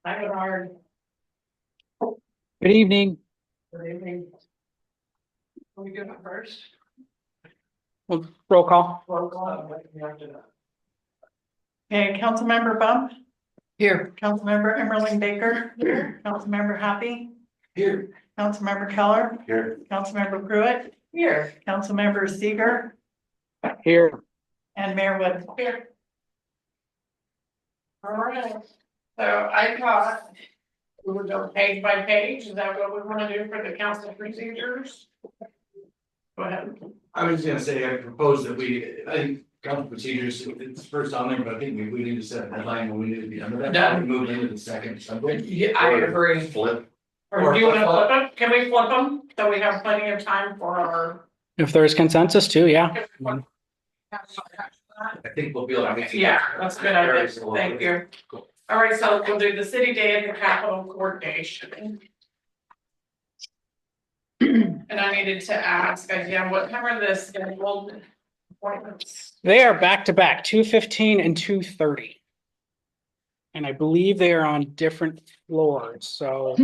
I would hard. Good evening. Good evening. Are we doing it first? Well, roll call. Roll call. Okay, Councilmember Bump. Here. Councilmember Emmerling Baker. Here. Councilmember Happy. Here. Councilmember Keller. Here. Councilmember Pruitt. Here. Councilmember Seeger. Here. And Mayor Wood. Here. All right, so I thought we would go page by page. Is that what we want to do for the council procedures? Go ahead. I was gonna say, I propose that I think council procedures, it's first on there, but I think we need to set a deadline when we need to be under that. Done. Move into the second. Yeah, I agree. Flip. Or do you want to flip them? Can we flip them? So we have plenty of time for our. If there's consensus too, yeah. I think we'll be able to. Yeah, that's a good idea. Thank you. All right, so we'll do the city day of the Capitol coordination. And I needed to ask again, what are the scheduled appointments? They are back to back, 2:15 and 2:30. And I believe they are on different floors, so.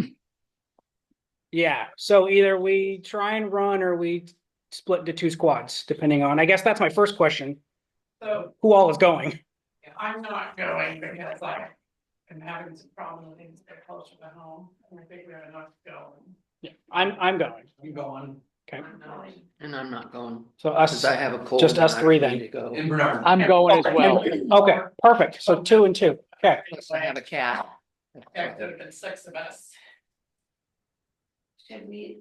Yeah, so either we try and run or we split into two squads, depending on, I guess that's my first question. So Who all is going? I'm not going because I'm having some problems with things that are closer to home, and I think we have enough going. Yeah, I'm going. You going? Okay, I'm going. And I'm not going, so because us, I have a cold. just and us I three need then. to go. In Bernard. I'm going as well. Okay, perfect. So 2 and 2. Okay. Plus I have a cat. There would have been 6 of us. Should we,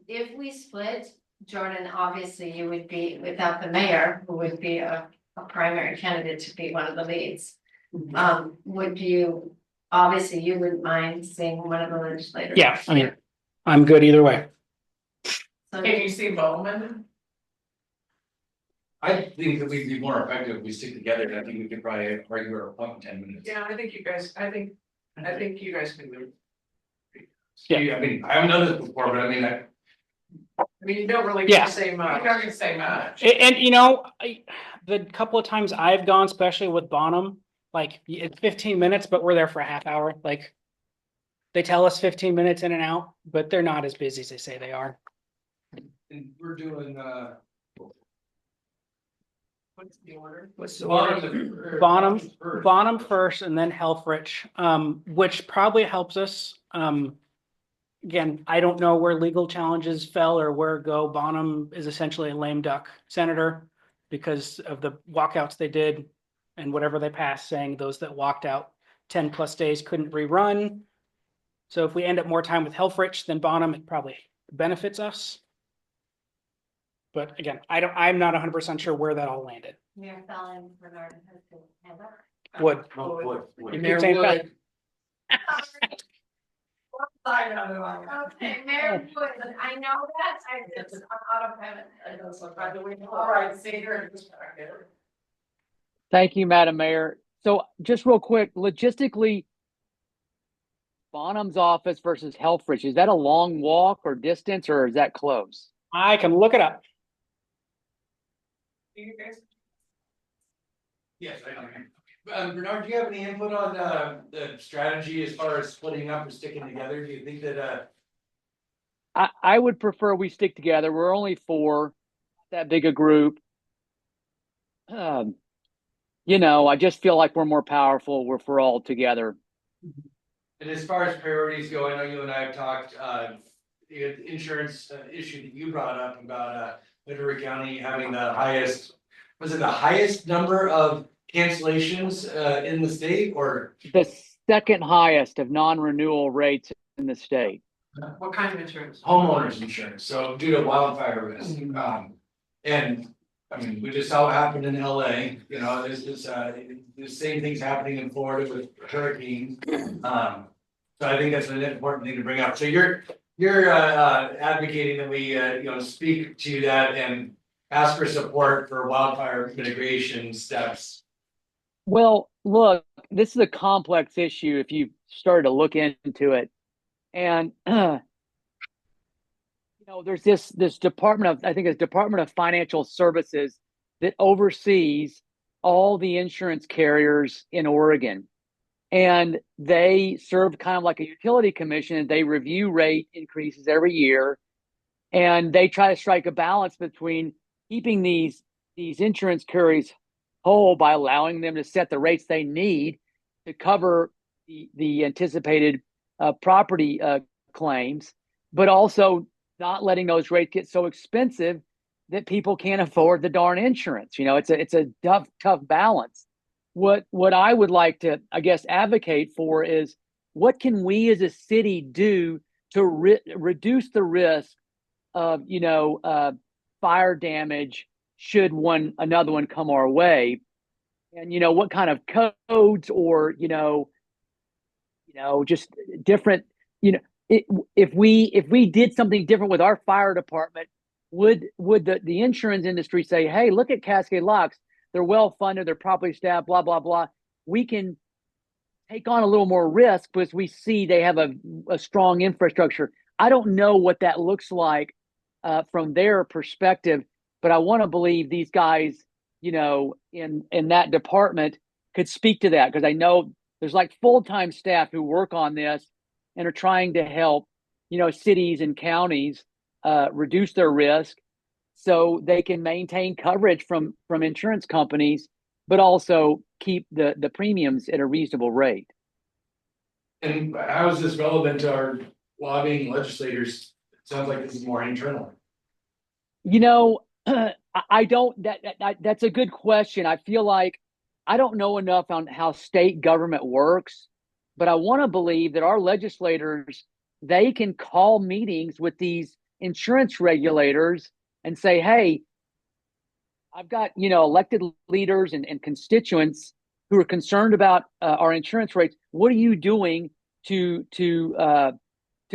if we split, Jordan, obviously you would be without the mayor, who would be a primary candidate to be one of the leads. Would you, obviously you wouldn't mind seeing one of the legislators? Yeah, I mean, I'm good either way. So Can you see Bowman? I think that we'd be more effective if we stick together, and I think we could probably argue our point in 10 minutes. Yeah, I think you guys, I think you guys can do. Yeah. I mean, I haven't done this before, but I mean, I mean, you don't really Yeah. say much. You don't say much. And the couple of times I've gone, especially with Bonham, like it's 15 minutes, but we're there for a half hour. Like they tell us 15 minutes in and out, but they're not as busy as they say they are. and we're doing, What's the order? What's the order? Bonham first and then Helfrich, which probably helps us. Again, I don't know where legal challenges fell or where go. Bonham is essentially a lame duck senator because of the walkouts they did and whatever they passed saying those that walked out 10+ days couldn't rerun. So if we end up more time with Helfrich than Bonham, it probably benefits us. But again, I'm not 100% sure where that all landed. Mayor Fallon, Bernard, has to have that. Would. You keep saying Wood. Okay, Mayor Wood, I know that, I'm autopilot. I know, so by the way, all right, see here. Thank you, Madam Mayor. So just real quick, logistically, Bonham's office versus Helfrich, is that a long walk or distance, or is that close? I can look it up. You guys, yes, I know. Bernard, do you have any input on, the strategy as far as splitting up and sticking together? Do you think that, I would prefer we stick together. We're only 4, not that big a group. I just feel like we're more powerful if we're all together. and as far as priorities go, I know you and I have talked, the insurance issue that you brought up about, Literary County having the highest, was it the highest number of cancellations, in the state, or? The second highest of non-renewal rates in the state. what kind of insurance? Homeowners insurance, so due to wildfire risk, and. I mean, we just saw what happened in LA, there's this, the same things happening in Florida with hurricanes. So I think that's an important thing to bring up, so you're advocating that we, speak to that and ask for support for wildfire mitigation steps. Well, look, this is a complex issue if you started to look into it. And there's this Department of Financial Services that oversees all the insurance carriers in Oregon. And they serve kind of like a utility commission. They review rate increases every year. And they try to strike a balance between keeping these insurance carriers whole by allowing them to set the rates they need to cover the anticipated property claims, but also not letting those rates get so expensive that people can't afford the darn insurance. It's a tough balance. What I would like to, I guess, advocate for is what can we as a city do to reduce the risk of fire damage should another one come our way, and what kind of codes or just different if we did something different with our fire department, would the insurance industry say, hey, look at Cascade Locks, they're well funded, they're properly staffed, blah blah blah, we can take on a little more risk because we see they have a strong infrastructure. I don't know what that looks like from their perspective, but I want to believe these guys, in that department could speak to that, because I know there's like full-time staff who work on this and are trying to help, cities and counties reduce their risk so they can maintain coverage from insurance companies, but also keep the premiums at a reasonable rate. And how is this relevant to our lobbying legislators? It sounds like this is more internal. I don't, that's a good question. I feel like I don't know enough on how state government works, but I want to believe that our legislators, they can call meetings with these insurance regulators and say, hey, I've got, elected leaders and constituents who are concerned about our insurance rates. What are you doing to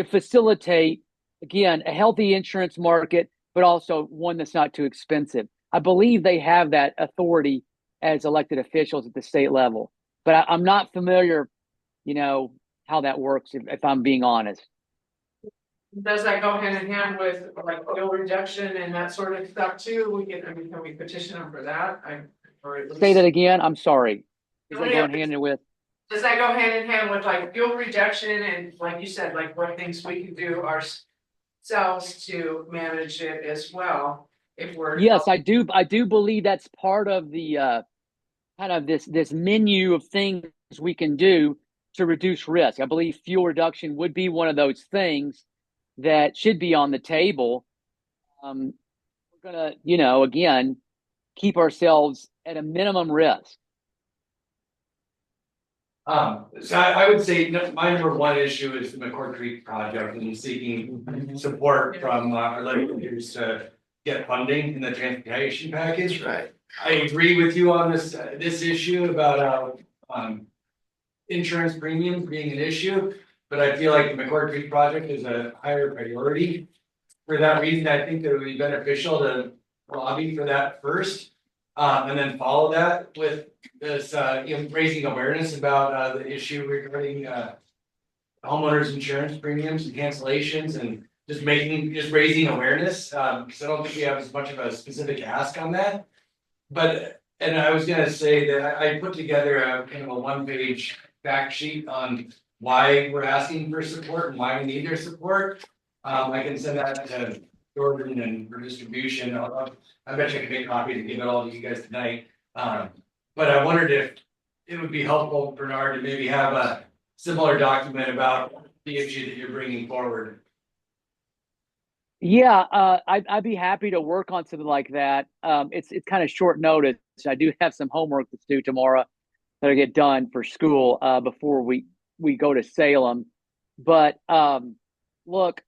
facilitate, again, a healthy insurance market, but also one that's not too expensive? I believe they have that authority as elected officials at the state level, but I'm not familiar, how that works, if I'm being honest. Does that go hand in hand with like oil reduction and that sort of stuff too? Can we petition them for that? Say that again. I'm sorry. Is that going hand in with? Does that go hand in hand with like fuel reduction and, like you said, like what things we can do ourselves to manage it as well? If we're Yes, I do believe that's part of the kind of this menu of things we can do to reduce risk. I believe fuel reduction would be one of those things that should be on the table. We're gonna, again, keep ourselves at a minimum risk. So I would say my number one issue is the McCord Creek project and seeking support from our legislators to get funding in the transportation package. Right. I agree with you on this issue about insurance premiums being an issue, but I feel like the McCord Creek project is a higher priority. For that reason, I think that it would be beneficial to lobby for that first, and then follow that with this, raising awareness about the issue regarding homeowners insurance premiums and cancellations, and just raising awareness, because I don't think we have as much of a specific ask on that. But, and I was gonna say that I put together a kind of a one-page fact sheet on why we're asking for support and why we need their support. I can send that to Jordan and for distribution. I bet you I can make a copy to give it all to you guys tonight. But I wondered if it would be helpful, Bernard, to maybe have a similar document about the issue that you're bringing forward. Yeah, I'd be happy to work on something like that. It's kind of short notice. I do have some homework to do tomorrow that'll get done for school before we go to Salem. But look,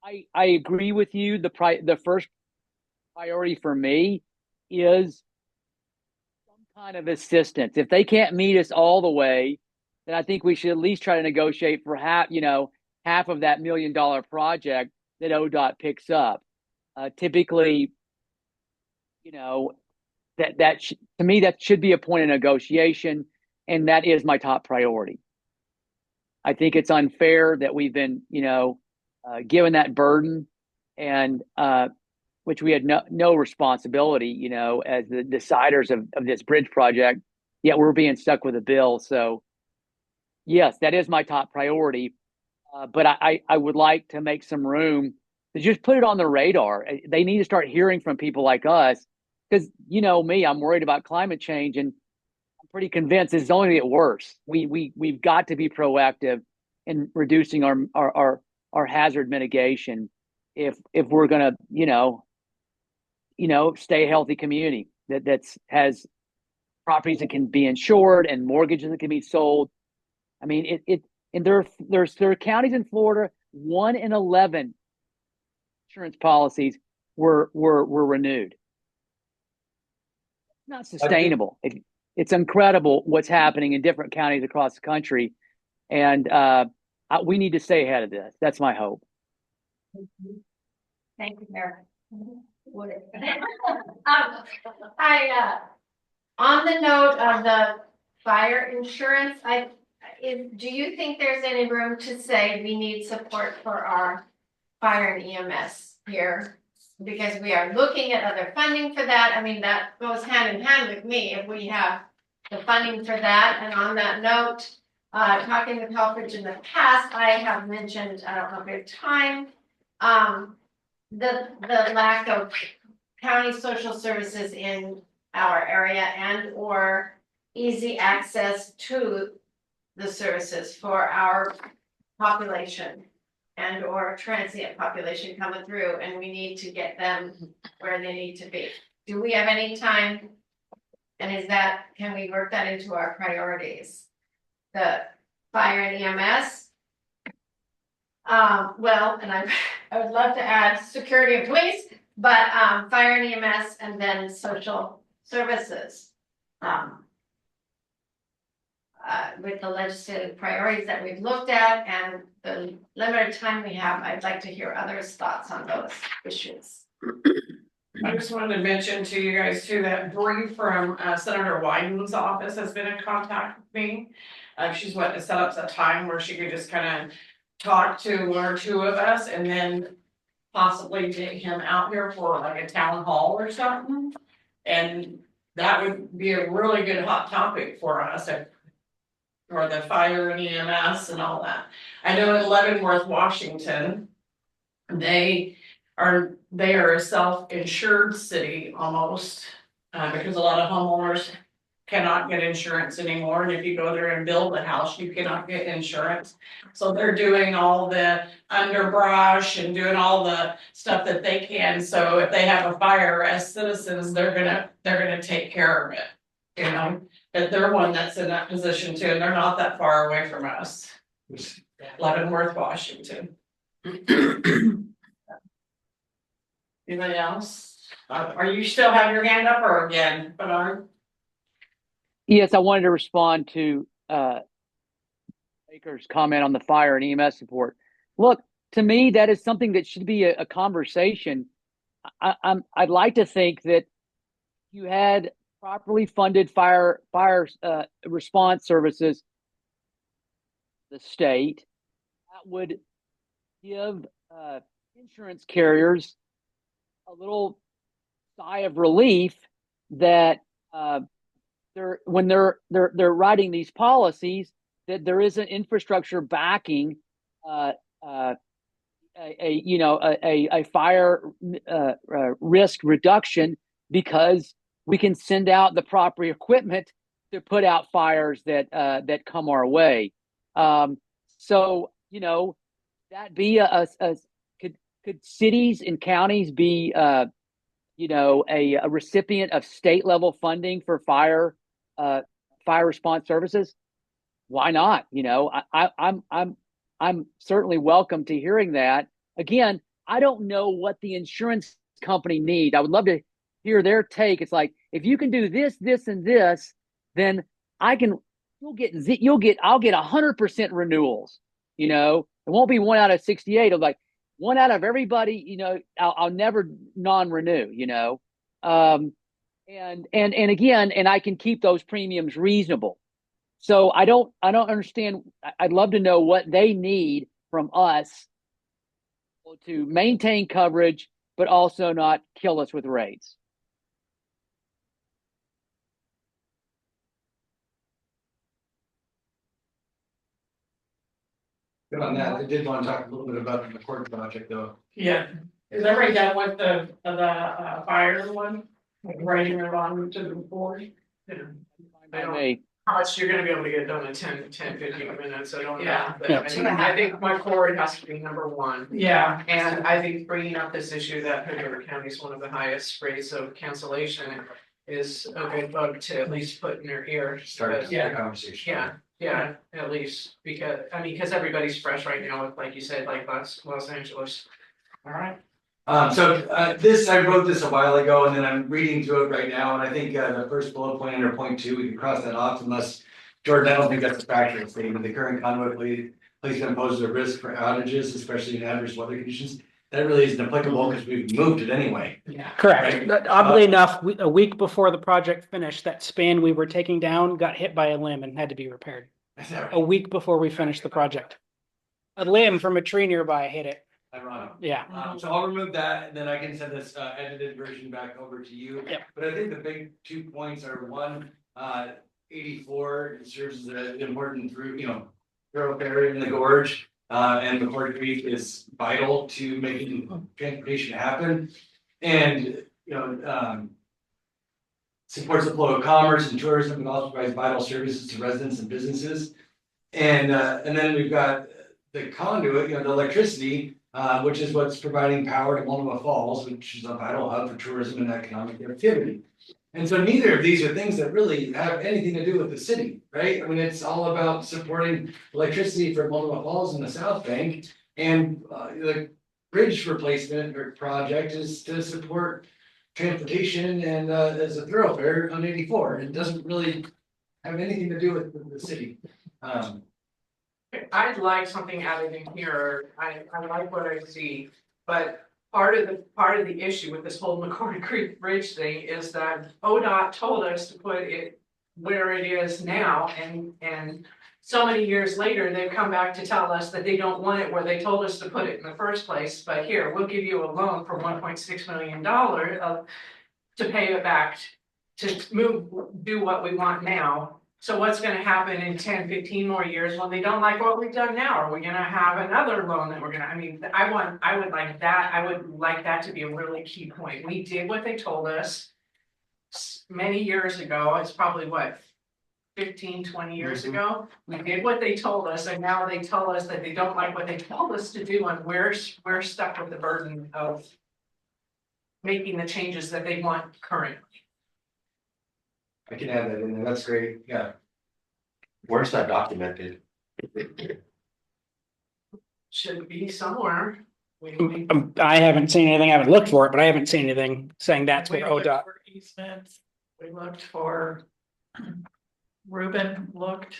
I agree with you. The first priority for me is some kind of assistance. If they can't meet us all the way, then I think we should at least try to negotiate for half of that $1 million project that ODOT picks up. Typically, to me, that should be a point of negotiation, and that is my top priority. I think it's unfair that we've been, given that burden, and which we had no responsibility, you know, as the deciders of this bridge project, yet we're being stuck with a bill. So yes, that is my top priority. But I would like to make some room to just put it on the radar. They need to start hearing from people like us, because you know me, I'm worried about climate change, and I'm pretty convinced it's only going to get worse. We've got to be proactive in reducing our hazard mitigation if we're going to stay a healthy community that has properties that can be insured and mortgages that can be sold. I mean, and there are counties in Florida, 1 in 11 insurance policies were renewed. It's not sustainable. It's incredible what's happening in different counties across the country, and we need to stay ahead of this. That's my hope. Thank you, Eric. On the note of the fire insurance, do you think there's any room to say we need support for our fire and EMS here? Because we are looking at other funding for that. I mean, that goes hand in hand with me if we have the funding for that. And on that note, talking with Helfrich in the past, I have mentioned, I don't know if we have time, the lack of county social services in our area and or easy access to the services for our population and or transient population coming through, and we need to get them where they need to be. Do we have any time? And can we work that into our priorities? The fire and EMS. Well, and I would love to add security and police, but fire and EMS and then social services. With the legislative priorities that we've looked at and the limited time we have, I'd like to hear others' thoughts on those issues. I just wanted to mention to you guys too, that Bree from Senator Wyden's office has been in contact with me. She's wanting to set up a time where she could just kind of talk to one or two of us and then possibly get him out here for like a town hall or something. And that would be a really good hot topic for us. Or the fire and EMS and all that. I know in Leavenworth, Washington, they are a self-insured city almost, because a lot of homeowners cannot get insurance anymore. And if you go there and build a house, you cannot get insurance. So they're doing all the underbrush and doing all the stuff that they can. So if they have a fire as citizens, they're gonna take care of it, you know. But they're one that's in that position too, and they're not that far away from us. Leavenworth, Washington. Anybody else? Are you still have your hand up or again, Bernard? Yes, I wanted to respond to Baker's comment on the fire and EMS support. Look, to me, that is something that should be a conversation. I'd like to think that you had properly funded fire response services, the state, that would give insurance carriers a little sigh of relief that when they're writing these policies, that there is an infrastructure backing a fire risk reduction, because we can send out the proper equipment to put out fires that come our way. So, you know, that be could cities and counties be a recipient of state level funding for fire response services? Why not? You know, I'm certainly welcome to hearing that. Again, I don't know what the insurance company need. I would love to hear their take. It's like, if you can do this, this, and this, then I'll get 100% renewals. You know, it won't be 1 out of 68. It'll be like 1 out of everybody. You know, I'll never non-renew. You know, and again, and I can keep those premiums reasonable. So I don't understand. I'd love to know what they need from us to maintain coverage but also not kill us with rates. Good on that. I did want to talk a little bit about the McCord project though. Yeah, is everybody done with the fire one? Like writing their on to the board? I don't- Hey, How much you're gonna be able to get done in 10-15 minutes, I don't know. Yeah. But Yeah. I think my core has to be number one. Yeah. And I think bringing up this issue that Hood River County is one of the highest rates of cancellation is a good bug to at least put in their ear. Start But the conversation. yeah, at least, because, because everybody's fresh right now with, like you said, like Los Angeles. All right. This, I wrote this a while ago and then I'm reading through it right now, and I think the first bullet point under point 2, we can cross that off unless, Jordan, I don't think that's a factual statement. The current conduit placement poses a risk for outages, especially in adverse weather conditions. That really isn't applicable because we've moved it anyway. Yeah. Correct. But oddly enough, a week before the project finished, that span we were taking down got hit by a limb and had to be repaired. Is that A right? week before we finished the project. A limb from a tree nearby hit it. Ironic. Yeah. So I'll remove that and then I can send this edited version back over to you. Yep. But I think the big 2 points are one, 84 serves as an important thoroughfare in the gorge. And McCord Creek is vital to making transportation happen. And, supports the flow of commerce and tourism and also provides vital services to residents and businesses. And then we've got the conduit, the electricity, which is what's providing power to Multnomah Falls, which is a vital hub for tourism and economic activity. And so neither of these are things that really have anything to do with the city, right? I mean, it's all about supporting electricity for Multnomah Falls and the South Bank. And the bridge replacement or project is to support transportation and as a thoroughfare on 84. It doesn't really have anything to do with the city. I'd like something added in here, I like what I see, but part of the issue with this whole McCord Creek Bridge thing is that ODOT told us to put it where it is now, and so many years later, they've come back to tell us that they don't want it where they told us to put it in the first place, but here, we'll give you a loan for $1.6 million to pay it back, to do what we want now. So what's gonna happen in 10-15 more years when they don't like what we've done now? Are we gonna have another loan that we're gonna, I would like that to be a really key point. We did what they told us many years ago. It's probably what, 15-20 years ago? We did what they told us, and now they tell us that they don't like what they told us to do, and we're stuck with the burden of making the changes that they want currently. I can add that in there. That's great. Yeah. Where's that documented? Should be somewhere. I haven't seen anything. I haven't looked for it, but I haven't seen anything saying that's We where looked ODOT. for easements, we looked for, Ruben looked,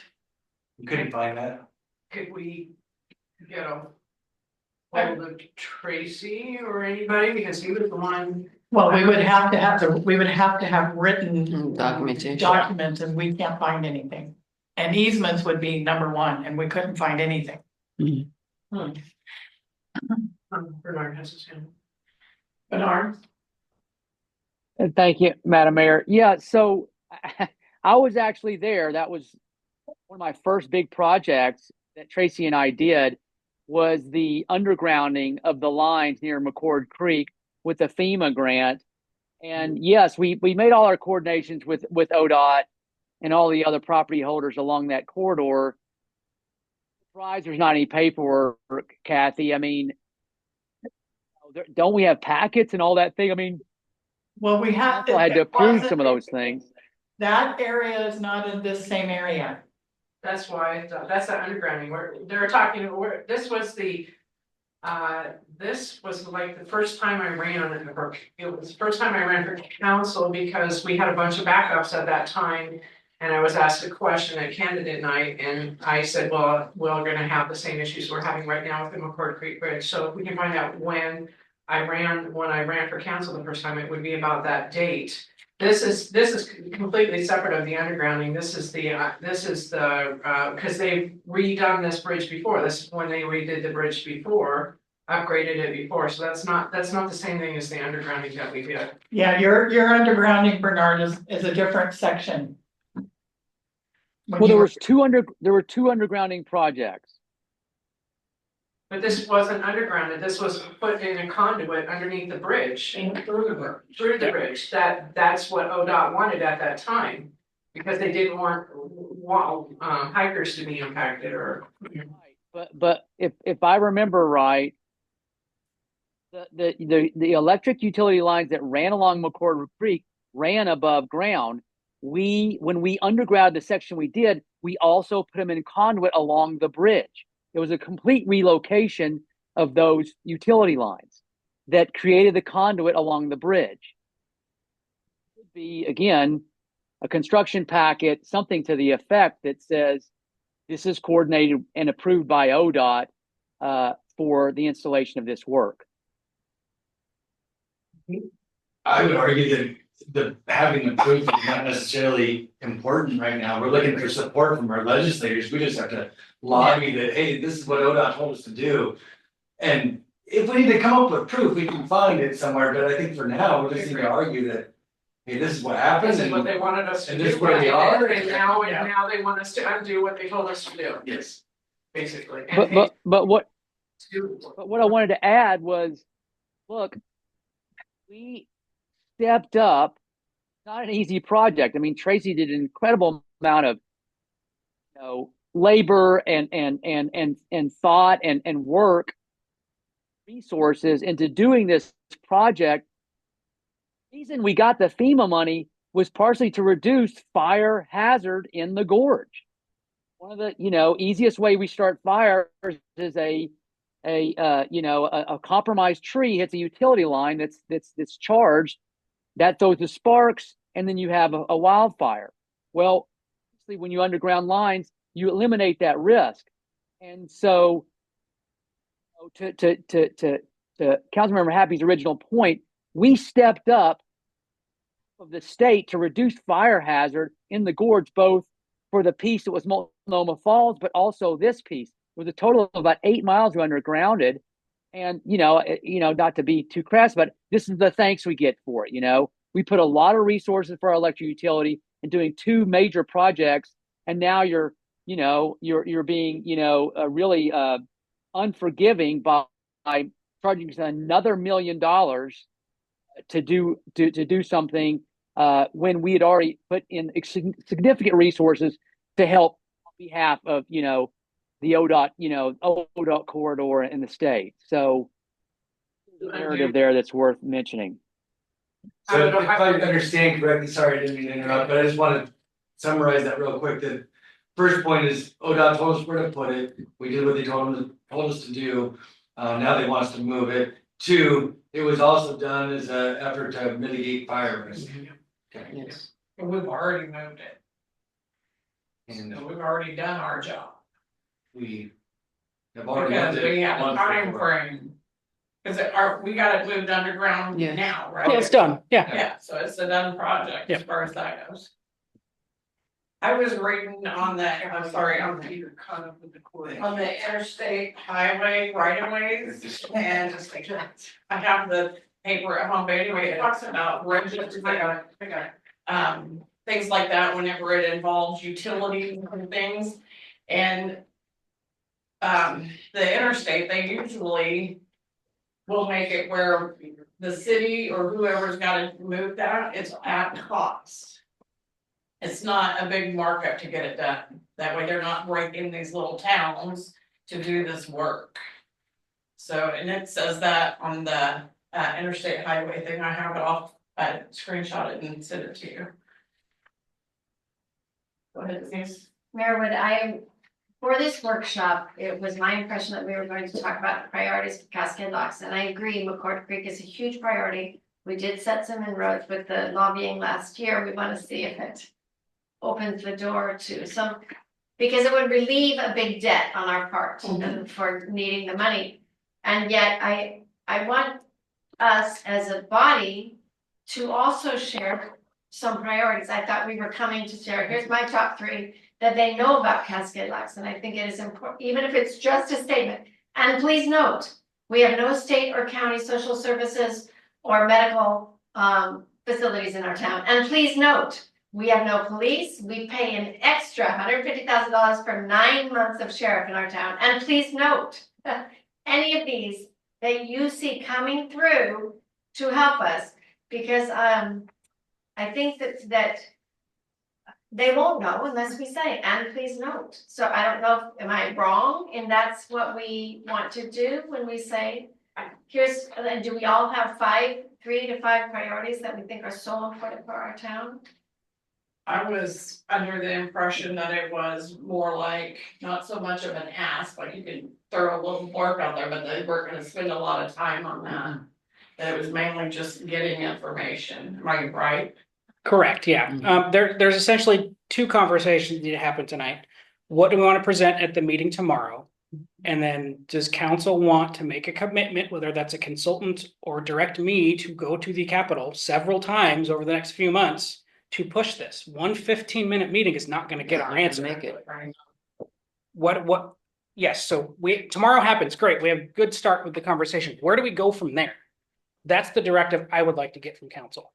You couldn't find that. could we, hold of Tracy or anybody, because he was the one. Well, we would have to have written Documentation. documents and we can't find anything. And easements would be number one and we couldn't find anything. Bernard has his hand. Bernard? Thank you, Madam Mayor. Yeah, so I was actually there. That was one of my first big projects that Tracy and I did, was the undergrounding of the lines near McCord Creek with the FEMA grant. And yes, we made all our coordinations with ODOT and all the other property holders along that corridor. Surprised there's not any paperwork, Kathy. I mean, don't we have packets and all that thing? I mean, Well, we have to. I had to approve some of those things. That area is not in this same area. That's why, that's the undergrounding, where they're talking, where, this was like the first time I ran on it, it was the first time I ran for council, because we had a bunch of backups at that time. And I was asked a question at candidate night, and I said, well, we're gonna have the same issues we're having right now with the McCord Creek Bridge, so if we can find out when I ran for council the first time, it would be about that date. This is completely separate of the undergrounding. This is the because they've redone this bridge before. This is when they redid the bridge before. upgraded it before, so that's not the same thing as the undergrounding that we did. Yeah, your undergrounding, Bernard, is a different section. When Well, you there were- was there were two undergrounding projects. But this wasn't undergrounded, this was put in a conduit underneath the bridge. Through the bridge, that's what ODOT wanted at that time. Because they didn't want hikers to be impacted or. But if I remember right, the electric utility lines that ran along McCord Creek ran above ground. When we underground the section we did, we also put them in conduit along the bridge. It was a complete relocation of those utility lines that created the conduit along the bridge. It would be, again, a construction packet, something to the effect that says this is coordinated and approved by ODOT for the installation of this work. I would argue that the having the proof is not necessarily important right now. We're looking for support from our legislators. We just have to lobby that, hey, this is what ODOT told us to do. And if we need to come up with proof, we can find it somewhere, but I think for now, we're just gonna argue that, hey, this is what happened This is what and they wanted us to and do. this is where we are. And now they want us to undo what they told us to do, yes. basically. But what I wanted to add was, look, we stepped up. Not an easy project. I mean, Tracy did an incredible amount of, labor and thought and work, resources into doing this project. The reason we got the FEMA money was partially to reduce fire hazard in the gorge. One of the easiest way we start fires is a compromised tree hits a utility line that's charged, that throws the sparks, and then you have a wildfire. Well, when you underground lines, you eliminate that risk. And so, to Councilmember Happy's original point, we stepped up of the state to reduce fire hazard in the gorge, both for the piece that was Multnomah Falls, but also this piece. It was a total of about 8 miles we undergrounded. And, not to be too crass, but this is the thanks we get for it. We put a lot of resources for our electric utility in doing 2 major projects. And now you're being, really unforgiving by charging us another $1 million to do something when we had already put in significant resources to help on behalf of, the ODOT corridor in the state. So the narrative there that's worth mentioning. So if I understand correctly, sorry, I didn't mean to interrupt, but I just want to summarize that real quick. The first point is ODOT told us where to put it. We did what they told us to do. Now they want us to move it. 2, it was also done as an effort to mitigate fire risk. Okay. Yes. But we've already moved it, And so we've already done our job. we have already Because moved it we have a once time before. frame. Cause we got it moved underground Yeah. now, right? Yeah, it's done. Yeah. Yeah, so it's a done project as Yeah. far as that goes. I was reading on that, I'm sorry, on the interstate highway right of ways and I have the paper at home, but anyway, it talks about bridges, things like that whenever it involves utilities and things. And the interstate, they usually will make it where the city or whoever's gotta move that, it's at cost. It's not a big markup to get it done. That way they're not breaking these little towns to do this work. So, and it says that on the interstate highway thing, I have it off, I screenshot it and send it to you. Go ahead, Denise. Mayor, for this workshop, it was my impression that we were going to talk about priorities for Cascade Locks, and I agree, McCord Creek is a huge priority. We did set some inroads with the lobbying last year. We want to see if it opens the door to some, because it would relieve a big debt on our part for needing the money. And yet I want us as a body to also share some priorities. I thought we were coming to share, here's my top 3 that they know about Cascade Locks. And I think it is important, even if it's just a statement. And please note, We have no state or county social services or medical facilities in our town. And please note, we have no police. We pay an extra $150,000 for 9 months of sheriff in our town. And please note, any of these that you see coming through to help us, because I think that they won't know unless we say, and please note. So I don't know, am I wrong? And that's what we want to do when we say, here's, and do we all have 3 to 5 priorities that we think are so important for our town? I was under the impression that it was more like, not so much of an ask, like you could throw a little work out there, but they weren't gonna spend a lot of time on that. That it was mainly just getting information, am I right? Correct, yeah. There's essentially 2 conversations that need to happen tonight. What do we want to present at the meeting tomorrow? And then does council want to make a commitment, whether that's a consultant or direct me to go to the Capitol several times over the next few months to push this? One 15-minute meeting is not going to get our answer. Make it. What, yes, so tomorrow happens, great. We have a good start with the conversation. Where do we go from there? That's the directive I would like to get from council.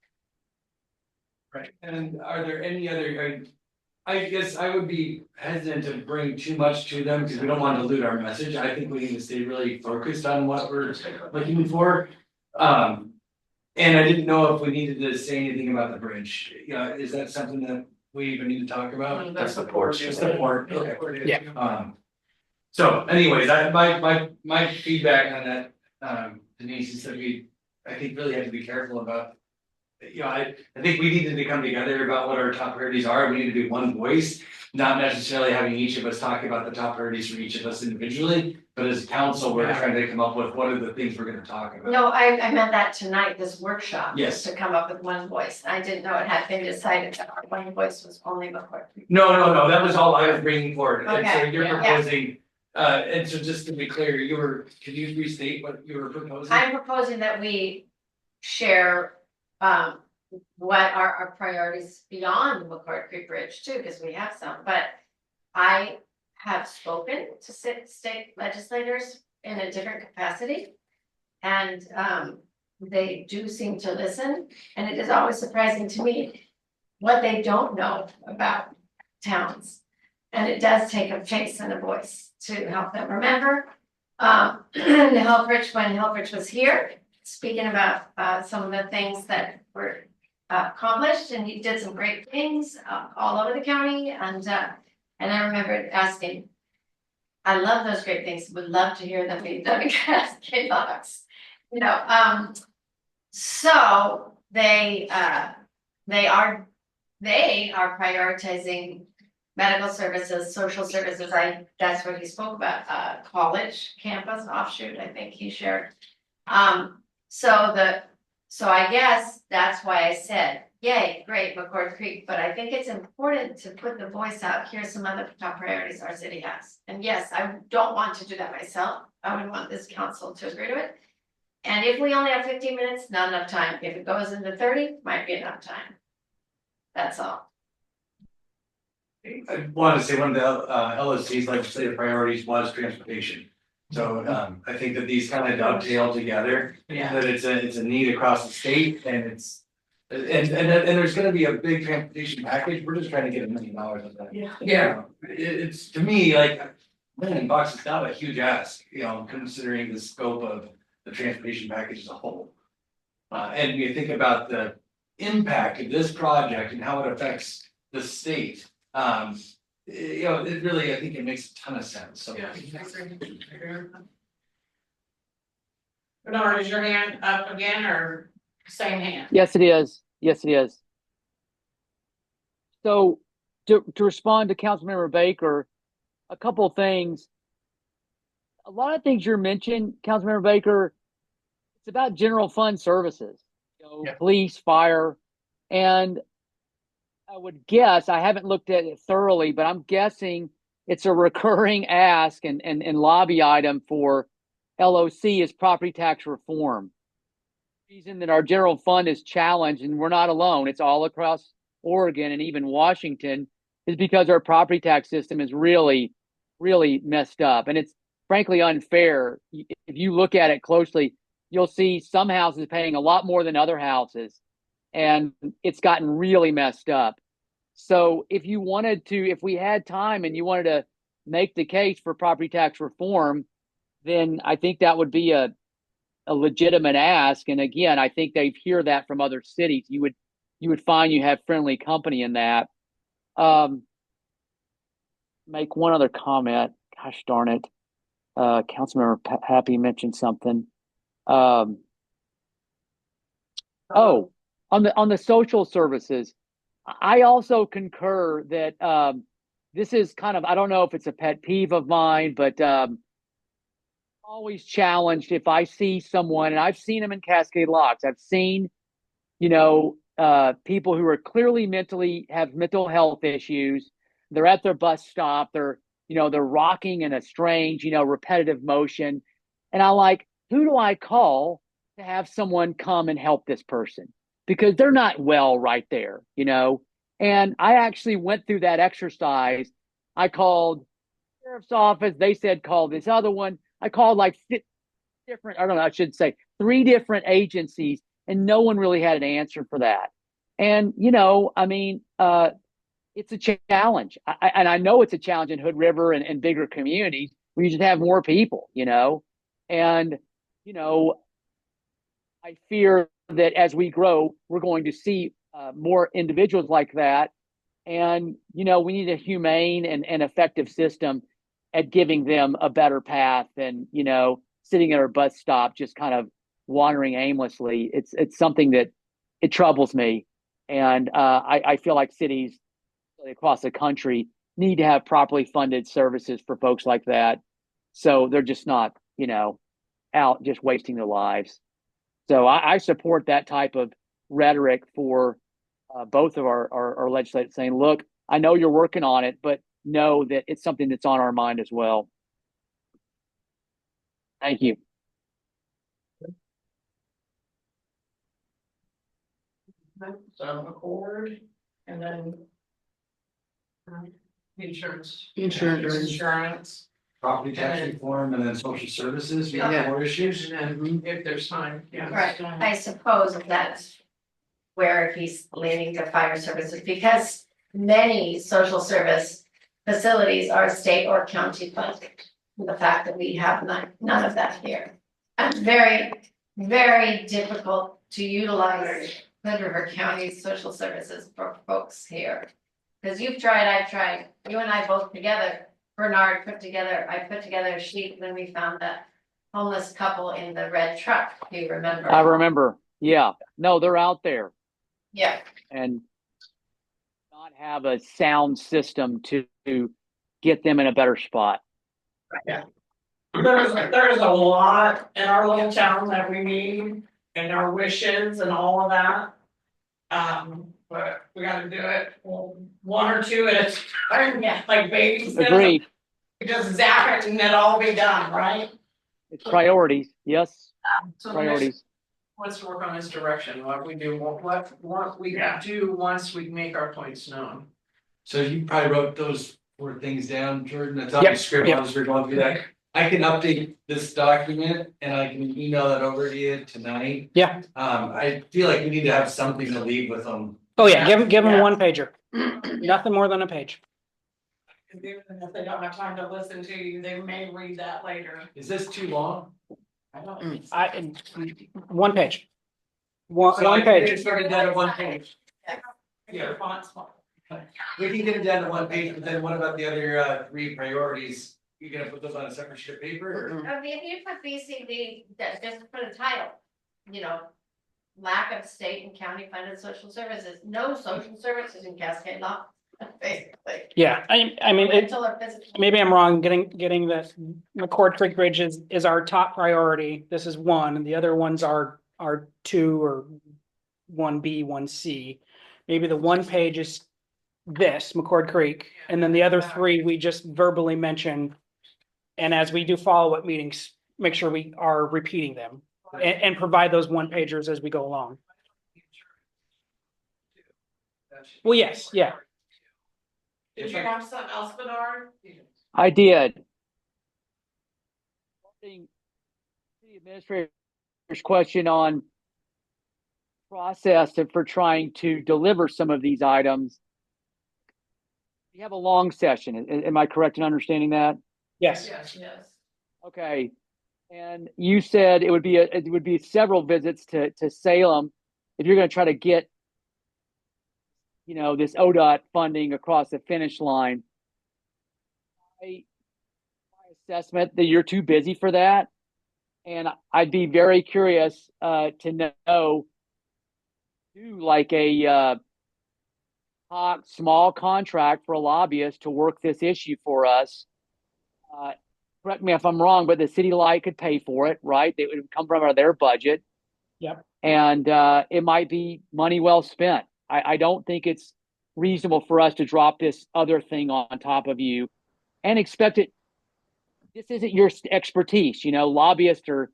Right, and are there any other, I guess I would be hesitant to bring too much to them because we don't want to dilute our message. I think we need to stay really focused on what we're looking for. And I didn't know if we needed to say anything about the bridge. You know, is that something that we even need to talk about? That's the porch. Just the port, okay. Yeah. So anyways, my feedback on that, Denise, is that I think really have to be careful about. You know, I think we needed to come together about what our top priorities are. We need to do one voice, not necessarily having each of us talk about the top priorities for each of us individually, but as a council, we're trying to come up with what are the things we're gonna talk about. No, I meant that tonight, this workshop. Yes. To come up with one voice. I didn't know it had been decided that our one voice was only before. No, that was all I was bringing forward. And so Okay, you're yeah. proposing, and so just to be clear, could you restate what you were proposing? I'm proposing that we share what are our priorities beyond McCord Creek Bridge too, because we have some, but I have spoken to state legislators in a different capacity. And they do seem to listen, and it is always surprising to me what they don't know about towns. And it does take a face and a voice to help them remember. Helfrich, when Helfrich was here, speaking about some of the things that were accomplished, and he did some great things all over the county, and I remember asking, I love those great things, would love to hear them being done in Cascade Box, you know, so they are prioritizing medical services, social services. That's what he spoke about, college campus offshoot, I think he shared. So I guess that's why I said, yay, great, McCord Creek, but I think it's important to put the voice out. Here's some other top priorities our city has. And yes, I don't want to do that myself. I would want this council to agree to it. And if we only have 15 minutes, not enough time. If it goes into 30, might be enough time. That's all. I wanted to say one of the LSC's legislative priorities was transportation. So I think that these kind of dovetail together, that it's a need across the state, and it's and there's gonna be a big transportation package. We're just trying to get $1 million of that. Yeah. It's to me like $1 million is not a huge ask, you know, considering the scope of the transportation package as a whole. And you think about the impact of this project and how it affects the state. You know, it really, I think it makes a ton of sense, so. Yeah. Bernard, is your hand up again or same hand? Yes, it is. Yes, it is. So to respond to Councilmember Baker, a couple of things. A lot of things you're mentioning, Councilmember Baker, it's about general fund services, you know, Yeah. police, fire, and I would guess, I haven't looked at it thoroughly, but I'm guessing it's a recurring ask and lobby item for LOC is property tax reform. The reason that our general fund is challenged, and we're not alone, it's all across Oregon and even Washington, is because our property tax system is really, really messed up. And frankly unfair. If you look at it closely, you'll see some houses paying a lot more than other houses, and it's gotten really messed up. So if we had time and you wanted to make the case for property tax reform, then I think that would be a legitimate ask. And again, I think they hear that from other cities. You would find you have friendly company in that. Make one other comment. Gosh darn it. Councilmember Happy mentioned something. Oh, on the social services, I also concur that this is kind of, I don't know if it's a pet peeve of mine, but always challenged if I see someone, and I've seen them in Cascade Locks. I've seen, people who are clearly have mental health issues. They're at their bus stop. They're rocking in a strange, repetitive motion. And who do I call to have someone come and help this person? Because they're not well right there, And I actually went through that exercise. I called the sheriff's office. They said, call this other one. I called I should say 3 different agencies, and no one really had an answer for that. And, it's a challenge. I know it's a challenge in Hood River and bigger communities where you just have more people, and, I fear that as we grow, we're going to see more individuals like that. And, we need a humane and effective system at giving them a better path than, sitting at our bus stop, just kind of wandering aimlessly. It's something that it troubles me. And I feel like cities across the country need to have properly funded services for folks like that. So they're just not, out just wasting their lives. So I support that type of rhetoric for both of our legislators saying, look, I know you're working on it, but know that it's something that's on our mind as well. Thank you. So accord, and then. Insurance. Insurance, Property tax reform and then social services, we Yeah. have more issues. and then if there's time, yeah. Right, I suppose that's where he's leaning to fire services, because many social service facilities are state or county funded. The fact that we have none of that here. And very, very difficult to utilize Hood River County social services for folks here. Because you've tried, I've tried, you and I both together, I put together a sheet when we found that homeless couple in the red truck, do you remember? I remember. Yeah. No, they're out there. Yeah. And not have a sound system to get them in a better spot. There's a lot in our little town that we need, and our wishes and all of that. But we gotta do it one or two at a time, like babies. Agreed. Just zap it and it'll all be done, right? It's priorities. Yes. So Priorities. Let's work on this direction, what we do, what we do once we make our points known. So you probably wrote those 4 things down, Jordan, I thought Yep, you scribbled yep. as we're going through that. I can update this document and I can email that over to you tonight. Yeah. I feel like we need to have something to leave with them. Oh, yeah, give them Yeah. 1 pager. Nothing more than a page. Because even if they don't have time to listen to you, they may read that later. Is this too long? I don't. 1 page. One So I can page. get it started down to 1 page. Your font's small. We can get it down to 1 page, but then what about the other 3 priorities? You gonna put those on a separate sheet of paper or? I mean, if you put BCD, just put a title, lack of state and county funded social services, no social services in Cascade Locks, basically. Yeah, I mean, Mental or physical. maybe I'm wrong, getting the McCord Creek Bridge is our top priority. This is 1, and the other ones are 2 or 1B, 1C. Maybe the 1 page is this, McCord Creek, and then the other 3 we just verbally mention. And as we do follow-up meetings, make sure we are repeating them and provide those 1 pagers as we go along. Well, yes, yeah. Did you have something else, Bernard? I did. The administrator's question on process for trying to deliver some of these items. You have a long session. Am I correct in understanding that? Yes. Yes. Okay. And you said it would be several visits to Salem if you're going to try to get, this ODOT funding across the finish line. My assessment that you're too busy for that. And I'd be very curious to know, do like a small contract for a lobbyist to work this issue for us. Correct me if I'm wrong, but the city light could pay for it, right? It would come from their budget. Yep. And it might be money well spent. I don't think it's reasonable for us to drop this other thing on top of you and expect it. This isn't your expertise. Lobbyists are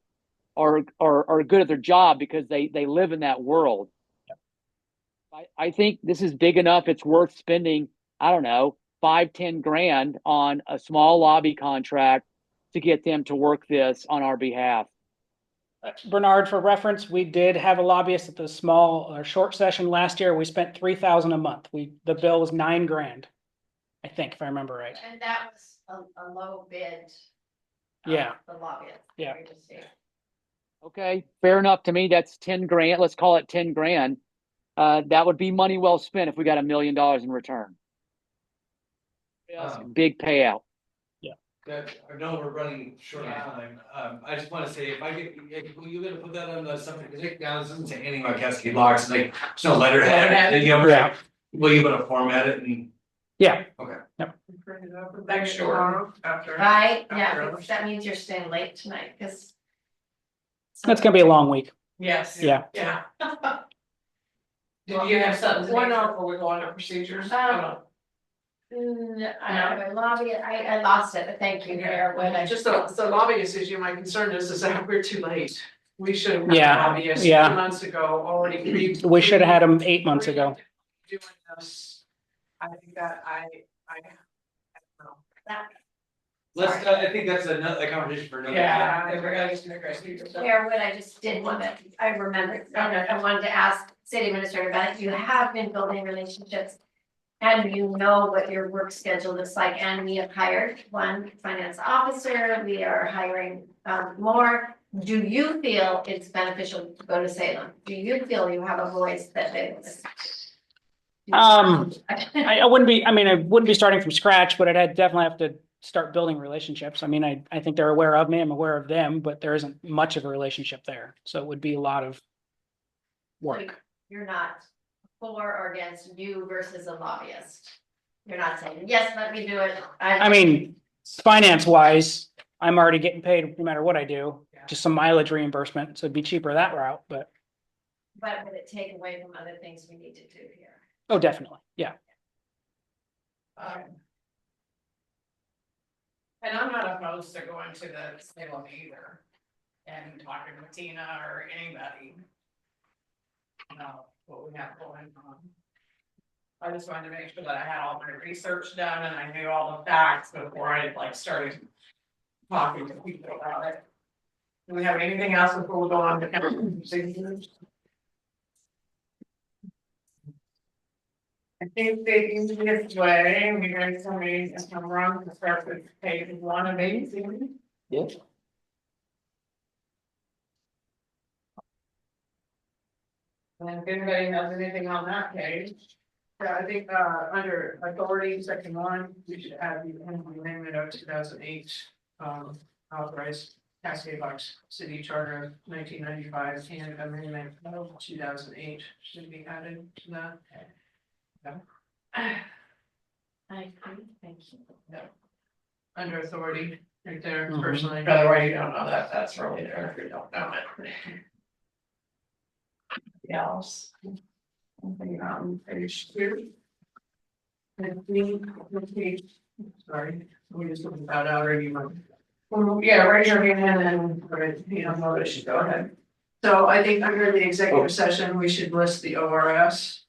good at their job because they live in that world. Yep. I think this is big enough. It's worth spending, I don't know, 5-10 grand on a small lobby contract to get them to work this on our behalf. Bernard, for reference, we did have a lobbyist at the small or short session last year. We spent $3,000 a month. The bill was $9 grand, I think, if I remember right. And that was a low bid. Yeah. The lobbyist. Yeah. Okay, fair enough to me. That's 10 grand. Let's call it 10 grand. That would be money well spent if we got $1 million in return. Big payout. I know we're running short on time. I just want to say, will you gonna put that on the something, because it doesn't say anything about Cascade Locks, like, there's no letterhead. Yeah. Will you gonna format it and? Yeah. Okay. Bring it up next tomorrow after. Right, yeah, After because that means you're staying late tonight, because. That's gonna be a long week. Yes. Yeah. Yeah. Did you have something, one up or we go on to procedures? I lobby, I lost it, but thank you, Mayor, when I. Just the lobbyist issue, my concern is that we're too late. We should have. had Yeah, lobbyists yeah. 2 months ago already. We should have had them 8 months ago. Doing this, I think that I don't know. Let's, I think that's a conversation for another. Mayor, what I just did want to, I remembered, I wanted to ask city administrator about it, you have been building relationships. And you know what your work schedule looks like, and we have hired one finance officer, we are hiring more. Do you feel it's beneficial to go to Salem? Do you feel you have a voice that they? I wouldn't be starting from scratch, but I'd definitely have to start building relationships. I mean, I think they're aware of me, I'm aware of them, but there isn't much of a relationship there. So it would be a lot of work. You're not for or against you versus a lobbyist. You're not saying, yes, let me do it. I mean, finance wise, I'm already getting paid no matter what I do, just some mileage reimbursement. So it'd be cheaper that route, but. But would it take away from other things we need to do here? Oh, definitely. Yeah. And I'm not opposed to going to the Salem either and talking with Tina or anybody. What we have going on. I just wanted to make sure that I had all my research done and I knew all the facts before I started talking to people about it. Do we have anything else before we go on to procedures? I think the easiest way, we guys tell me if I'm wrong, to start with page 1 of 18. Yes. And if anybody has anything on that page. Yeah, I think under authority, section 1, we should add the amendment of 2008 authorized Cascade Locks City Charter of 1995 and amendment of 2008 should be added to that. I agree, thank you. Under authority, right there, Mhm. personally. By the way, you don't know that, that's really there if you don't know it. Else. Something on page 2. Sorry, we just looking that out already. Yeah, raise your hand and, you don't know, should go ahead. So I think under the executive session, we should list the ORS.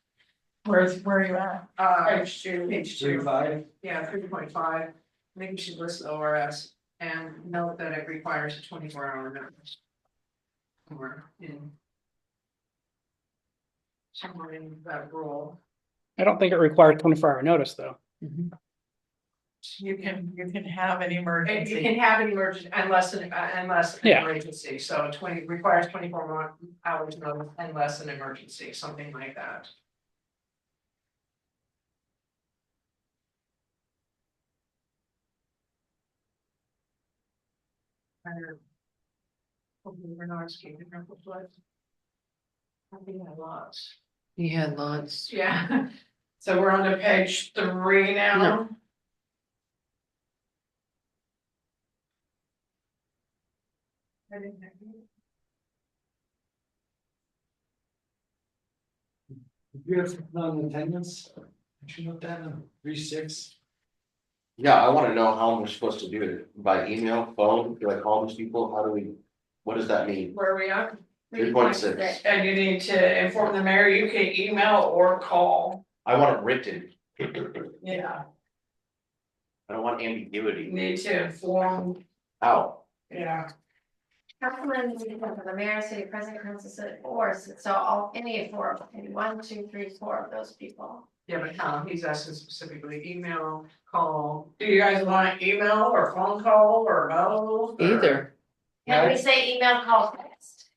Where are you at? Page 2. Page 2. 3-5. Yeah, 3.5. I think we should list the ORS And note that it requires a 24-hour notice. Somewhere in that rule. I don't think it required 24-hour notice, though. You can have an And you emergency. can have an emergency unless an Yeah. emergency, so requires 24 hours notice unless an emergency, something like that. Hopefully we're not escaping from the flood. I think I lost. He had lots. Yeah. So we're on to page 3 now. You have non-attendance? Did you note that on 3-6? Yeah, I wanna know how we're supposed to do it, by email, phone, do I call these people, how do we, what does that mean? Where are we at? 3.6. And you need to inform the mayor, you can email or call. I want it written, Yeah. I don't want You ambiguity, need to inform, how? yeah. Councilman, we have the mayor, city president, council, city boards, so all, any 4, maybe 1, 2, 3, 4 of those people. Yeah, but how, he's asking specifically email, call. Do you guys want email or phone call or both? or- Either. Can we say email, call, text?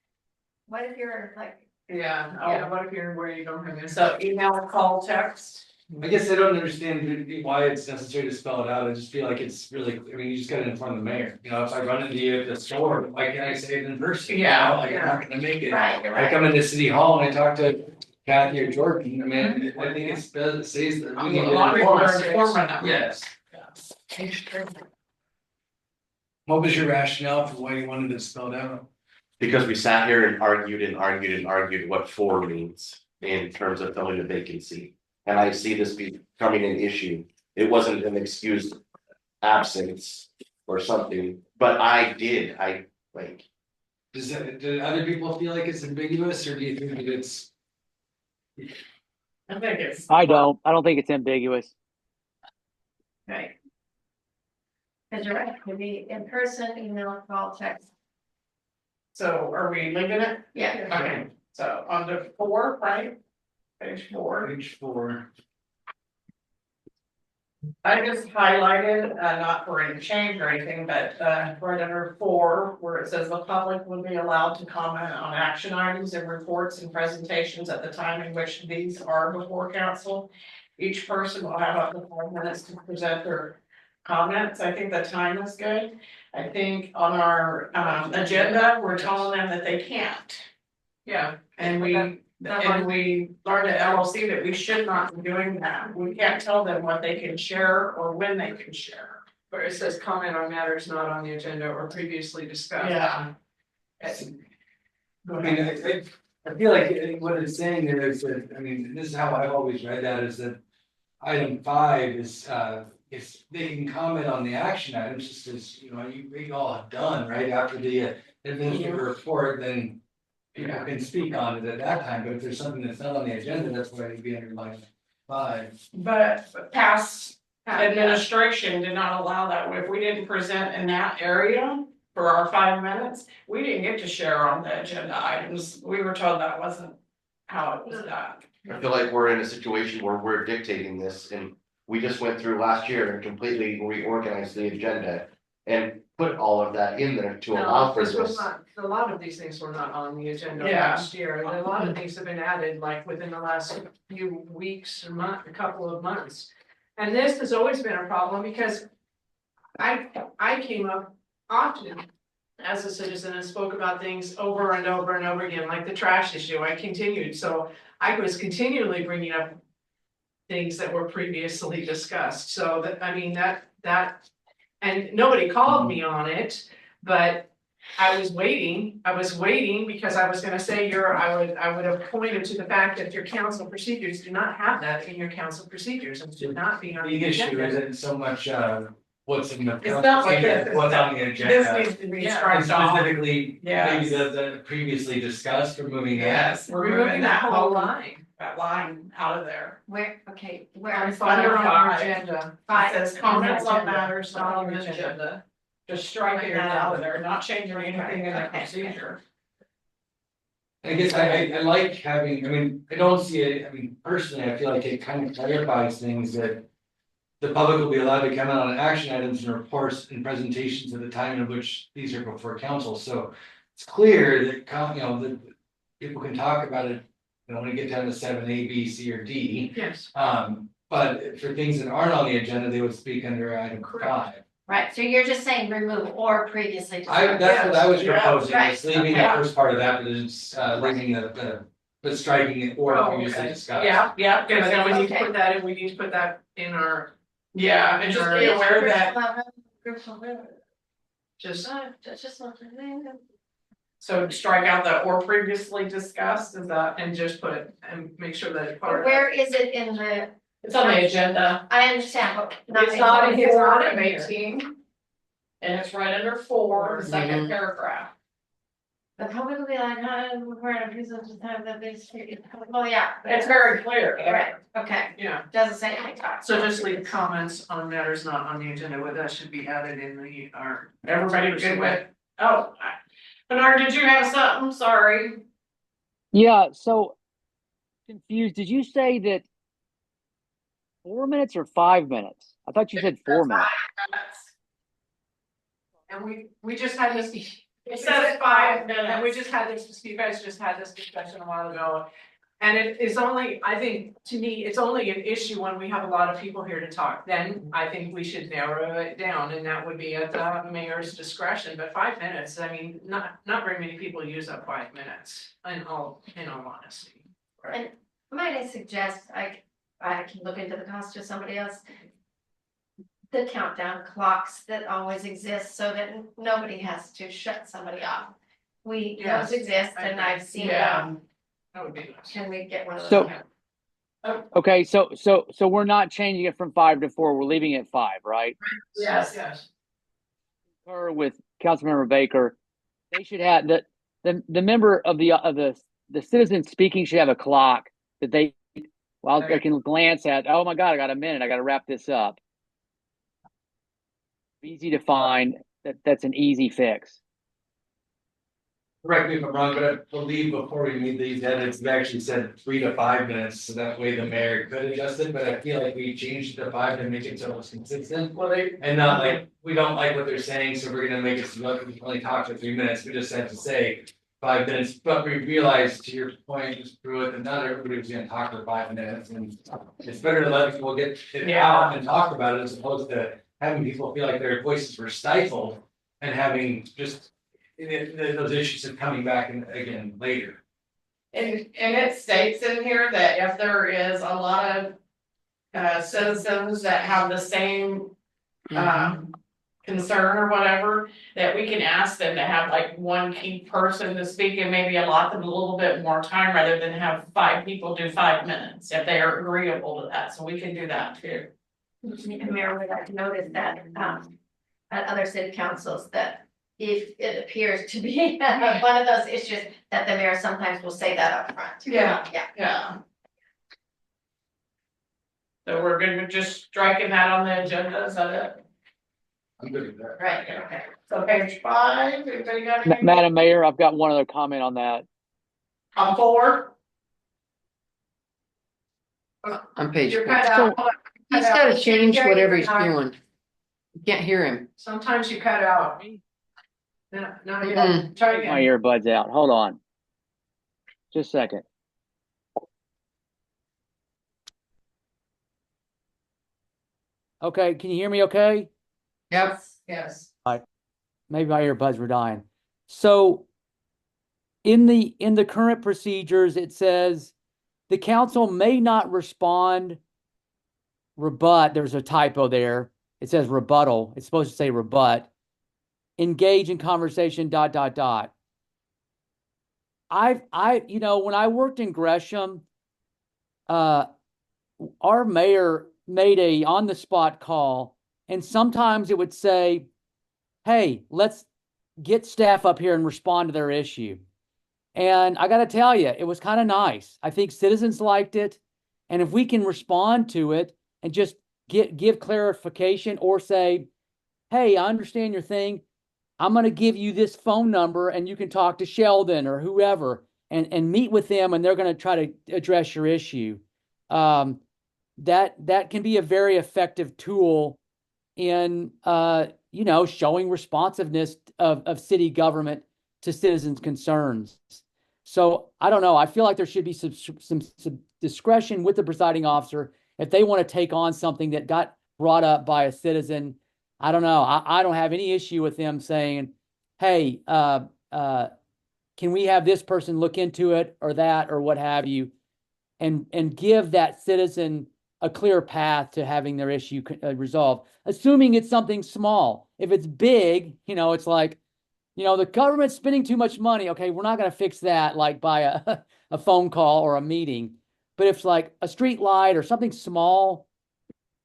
What if you're like, Yeah, Yeah. what if you're where you don't have this? So email, call, text. I guess I don't understand why it's necessary to spell it out, I just feel like it's really, I mean, you just gotta inform the mayor, you know, if I run into you at the store, why can't I say it in person? You know, Yeah, Like, I'm not gonna make it. right, you're I right. come into City Hall and I talk to Kathy or Jordan, I mean, I think it says that. we need A to lot of people inform are us. informing them. Yes. Page 3. What was your rationale for why you wanted it spelled out? Because we sat here and argued what 4 means in terms of filling a vacancy. And I see this becoming an issue, it wasn't an excused absence or something, but I like. Do other people feel like it's ambiguous, or do you think that it's? I think it's. I don't think it's ambiguous. Right. Cause you're right, it could be in person, email, call, text, So are we leaving it? yeah. Okay, so on to 4, right? Page 4. Page 4. I just highlighted, not for any change or anything, but right under 4, where it says the public will be allowed to comment on action items and reports and presentations at the time in which these are before council. Each person will have up to 5 minutes to present their comments. I think the time is good. I think on our agenda, we're telling them that they can't. Yeah. And we learned at LLC that we should not be doing that. We can't tell them what they can share or when they can share. Where it says comment on matters not on the agenda or previously discussed. Yeah. I mean, I feel like what it's saying there is that, I mean, this is how I've always read that, is that item 5 is, if they can comment on the action items, just as, you know, we all have done, right, after the administrative report, then people can speak on it at that time, but if there's something that's not on the agenda, that's why it'd be under line 5. But past administration did not allow that. If we didn't present in that area for our 5 minutes, we didn't get to share on the agenda items. We were told that wasn't how it was done. I feel like we're in a situation where we're dictating this, and we just went through last year and completely reorganized the agenda. And put all of that in there to allow for This was this. not, a lot of these things were not on the agenda Yeah. last year, and a lot of things have been added like within the last few weeks or month, a couple of months. And this has always been a problem because I came up often as a citizen and spoke about things over and over and over again, like the trash issue, I continued, so I was continually bringing up things that were previously discussed, so that, I mean, that. And nobody called me on it, but I was waiting because I was gonna say I would have pointed to the fact that your council procedures do not have that in your council procedures and should not be on The the issue agenda. isn't so much, what's in the. It's not like procedure, this. what's on the This agenda. needs to be Yeah. striped off. Specifically, maybe Yes. the previously discussed, removing that. Yes, we're Removing removing that whole line. that line out of there. Where, okay, where? On Under fire on our five. agenda. It says comments on Agenda. matters not on the agenda. Just striking that out of there, not changing anything in the procedure. I guess I like having, I mean, I don't see it, I mean, personally, I feel like it kind of clarifies things that. The public will be allowed to comment on action items and reports and presentations at the time in which these are before council, so. It's clear that, that people can talk about it, when we get down to 7A, B, C, or D. Yes. But for things that aren't on the agenda, they would speak under item 5. Right, so you're just saying remove or previously. That's what I was Yeah, proposing, right. is leaving the Yeah. first part of that, but it's leaving but striking it or Oh, previously okay. discussed. Yeah, But then we need to Okay. put that in, we need to put that in our, yeah, and just be aware that, just, so strike out the or previously discussed, is that, and just put, and make sure that it's part of. Where is it in the, it's on the agenda. I understand, but. It's not in it's not 4 in of here. 18. And it's right under 4, the second Mhm. paragraph. The public will be like, we're in a present to time that they, well, yeah. It's very clear. Right, okay, Yeah, doesn't say anything. So just leave comments on matters not on the agenda, where that should be added in our. everybody good with, oh, Bernard, did you have something? Sorry. Yeah, so confused. Did you say that 4 minutes or 5 minutes? I thought you said 4 minutes. And we just had this. It says 5 minutes. And we just had this, you guys just had this discussion a while ago. And it is only, I think, to me, it's only an issue when we have a lot of people here to talk, then I think we should narrow it down, and that would be at the mayor's discretion, but 5 minutes, I mean, not very many people use up 5 minutes, in all honesty. And might I suggest, I can look into the cost of somebody else. The countdown clocks that always exist so that nobody has to shut somebody off. Yes, Those exist I and agree. I've seen Yeah. them. That would be nice. Can we get one of So- those? Okay, so we're not changing it from 5 to 4. We're leaving it at 5, right? Yes. Or with Councilmember Baker, they should have the member of the citizen speaking should have a clock that they can glance at. Oh my God, I got a minute. I got to wrap this up. Easy to find. That's an easy fix. Correct me if I'm wrong, but I believe before we made these edits, we actually said 3 to 5 minutes, so that way the mayor could adjust it, but I feel like we changed it to 5 to make it so it's consistent. Well, And not like, we don't like what they're saying, so we're gonna make it so that we can only talk for 3 minutes, we just have to say 5 minutes, but we realized, to your point, just through it, that not everybody was gonna talk for 5 minutes, and it's better to let people get it out and talk about it, as opposed to having people feel like their voices were stifled, and having just those issues of coming back and again later. And it states in here that if there is a lot of citizens that have the same concern or whatever, that we can ask them to have like one key person to speak and maybe allot them a little bit more time rather than have 5 people do 5 minutes, if they are agreeable to that, so we can do that too. Mayor, would like to notice that, at other city councils, that if it appears to be one of those issues, that the mayor sometimes will say that up front. Yeah. Yeah. Yeah. So we're good with just striking that on the agenda, is that it? I'm good with that. Right, okay. So page 5, everybody got anything? Madam Mayor, I've got one other comment on that. On 4? On page You're 4. cut out. He's gotta change whatever he's doing. You can't hear him. Sometimes you cut out. No, Mm-mm. try My again. earbuds out. Hold on. Just a second. Okay, can you hear me okay? Yep. Yes. Maybe my earbuds were dying. So in the current procedures, it says the council may not rebut, there's a typo there. It says rebuttal. It's supposed to say rebut. Engage in conversation, ... I when I worked in Gresham, our mayor made a on-the-spot call, and sometimes it would say, hey, let's get staff up here and respond to their issue. And I got to tell you, it was kind of nice. I think citizens liked it. And if we can respond to it and just give clarification or say, hey, I understand your thing. I'm going to give you this phone number and you can talk to Sheldon or whoever and meet with them and they're going to try to address your issue. That can be a very effective tool in, showing responsiveness of city government to citizens' concerns. So I don't know. I feel like there should be some discretion with the presiding officer if they want to take on something that got brought up by a citizen. I don't know. I don't have any issue with them saying, hey, can we have this person look into it or that or what have you, and give that citizen a clear path to having their issue resolved, assuming it's something small. If it's big, it's like, the government's spending too much money. Okay, we're not going to fix that like by a phone call or a meeting. But if it's like a street light or something small,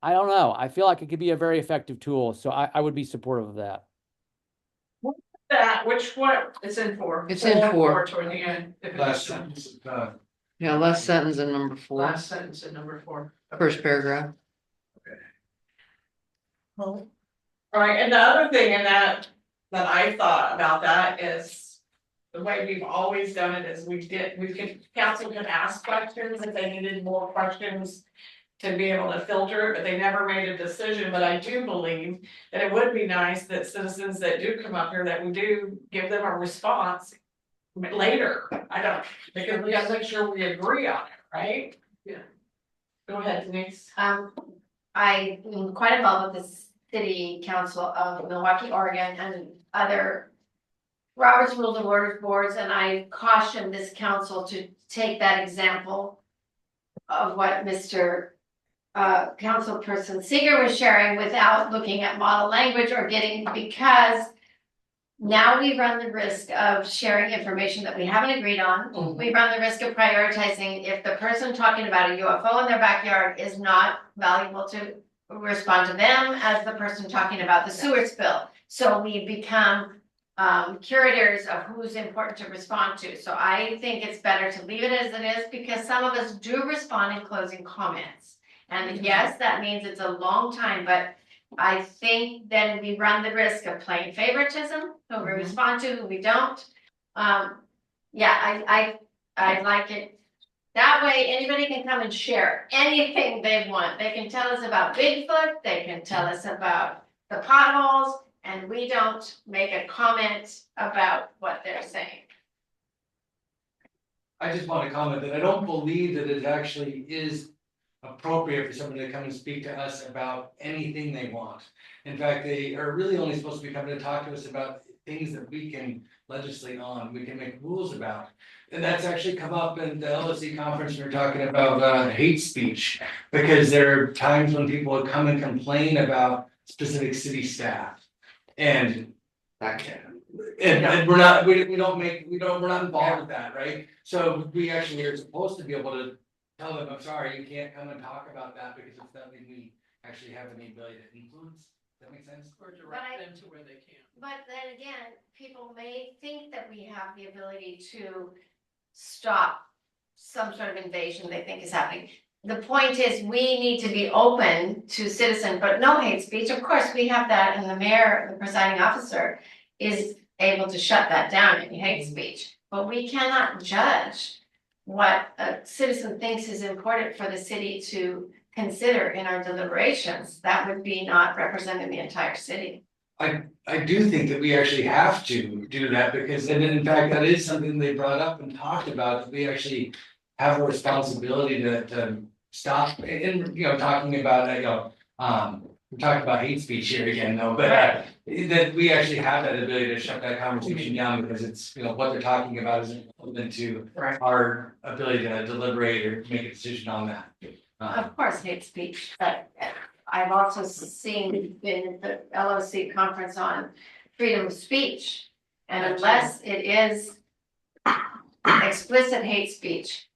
I don't know. I feel like it could be a very effective tool. So I would be supportive of that. That, which one, it's in 4. It's in 4. Toward the end. If it's Last done. sentence, Yeah, last sentence in number 4, Last sentence in number 4. first paragraph. All right, and the other thing in that I thought about that is the way we've always done it is council could ask questions if they needed more questions to be able to filter it, but they never made a decision. But I do believe that it would be nice that citizens that do come up here, that we do give them a response later. Because we gotta make sure we agree on it, right? Yeah. Go ahead, Denise. I'm quite involved with the City Council of Milwaukee, Oregon, and other Robert's Rules of Orders boards, and I caution this council to take that example of what Mr. Councilperson Seeger was sharing without looking at model language or because now we run the risk of sharing information that we haven't agreed on. We run the risk of prioritizing if the person talking about a UFO in their backyard is not valuable to respond to them as the person talking about the sewer spill. So we become curators of who's important to respond to. So I think it's better to leave it as it is because some of us do respond in closing comments. And yes, that means it's a long time, but I think then we run the risk of playing favoritism, who we respond to, who we don't. I like it. That way, anybody can come and share anything they want. They can tell us about Bigfoot, they can tell us about the potholes, and we don't make a comment about what they're saying. I just want to comment that I don't believe that it actually is appropriate for somebody to come and speak to us about anything they want. In fact, they are really only supposed to be coming to talk to us about things that we can legislate on, we can make rules about. And that's actually come up in the LSC conference, we were talking about hate speech. Because there are times when people would come and complain about specific city staff. And we're not involved with that, right? So we actually are supposed to be able to tell them, I'm sorry, you can't come and talk about that because it's something we actually have any ability to influence. Does that make sense? Or direct them to where they can. But then again, people may think that we have the ability to stop some sort of invasion they think is happening. The point is, we need to be open to citizen, but no hate speech. Of course, we have that, and the mayor, the presiding officer, is able to shut that down in hate speech. But we cannot judge what a citizen thinks is important for the city to consider in our deliberations. That would be not representing the entire city. I do think that we actually have to do that because, and in fact, that is something they brought up and talked about, that we actually have a responsibility to stop, and, talking about, we're talking about hate speech here again, though, but that we actually have that ability to shut that conversation down because it's, what they're talking about isn't relevant to our ability to deliberate or make a decision on that. Of course, hate speech, but I've also seen in the LOC conference on freedom of speech. And unless it is explicit hate speech,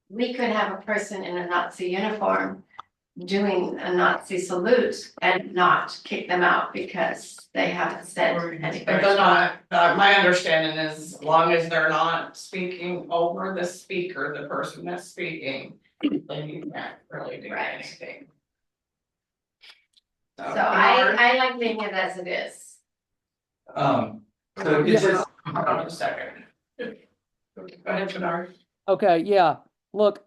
we could have a person in a Nazi uniform doing a Nazi salute and not kick them out because they haven't said anything. But they're not, my understanding is as long as they're not speaking over the speaker, the person that's speaking, then you can't really do anything. So I I like leaving it as it is. So it's just, Hold on a second. Go ahead, Bernard. Okay, yeah, look,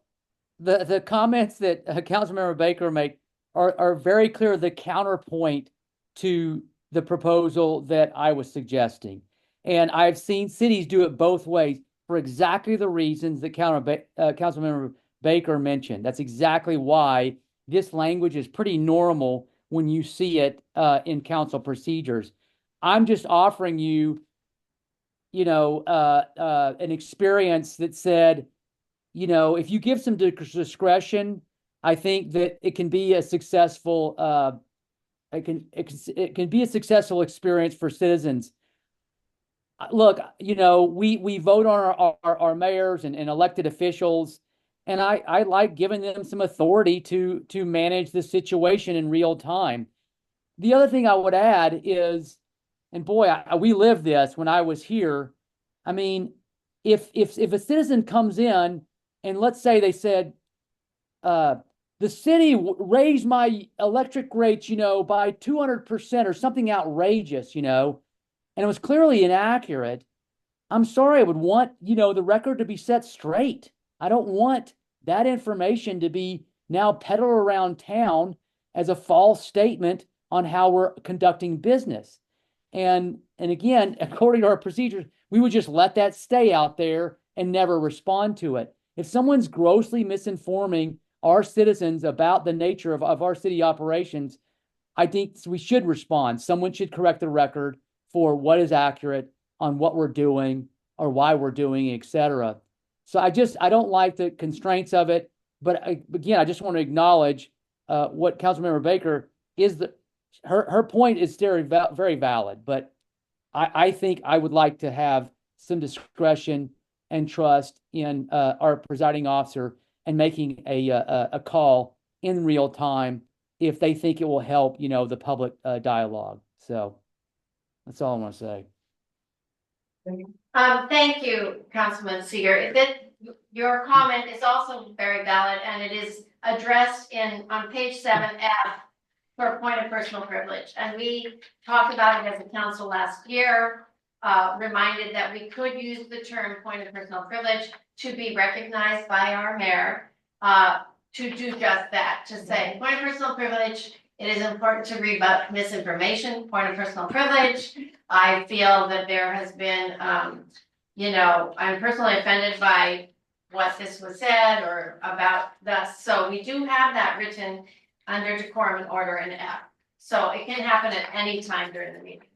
the comments that Councilmember Baker make are very clear, the counterpoint to the proposal that I was suggesting. And I've seen cities do it both ways for exactly the reasons that Councilmember Baker mentioned. That's exactly why this language is pretty normal when you see it in council procedures. I'm just offering you, an experience that said, if you give some discretion, I think that it can be a successful, it can be a successful experience for citizens. Look, we vote on our mayors and elected officials, and I like giving them some authority to manage the situation in real time. The other thing I would add is, and boy, we lived this when I was here. I mean, if a citizen comes in and let's say they said, the city raised my electric rates, by 200% or something outrageous, and it was clearly inaccurate. I'm sorry, I would want, the record to be set straight. I don't want that information to be now peddled around town as a false statement on how we're conducting business. And again, according to our procedures, we would just let that stay out there and never respond to it. If someone's grossly misinforming our citizens about the nature of our city operations, I think we should respond. Someone should correct the record for what is accurate on what we're doing or why we're doing it, et cetera. So I don't like the constraints of it, but again, I just want to acknowledge what Councilmember Baker is her point is very valid, but I think I would like to have some discretion and trust in our presiding officer and making a call in real time if they think it will help, the public dialogue. So that's all I want to say. Thank you, Councilman Seeger. Your comment is also very valid, and it is addressed on page 7F for a point of personal privilege. And we talked about it as a council last year, reminded that we could use the term point of personal privilege to be recognized by our mayor, to do just that, to say point of personal privilege. It is important to rebut misinformation, point of personal privilege. I feel that there has been, I'm personally offended by what this was said or about this. So we do have that written under decorum and order in F. So it can happen at any time during the meeting.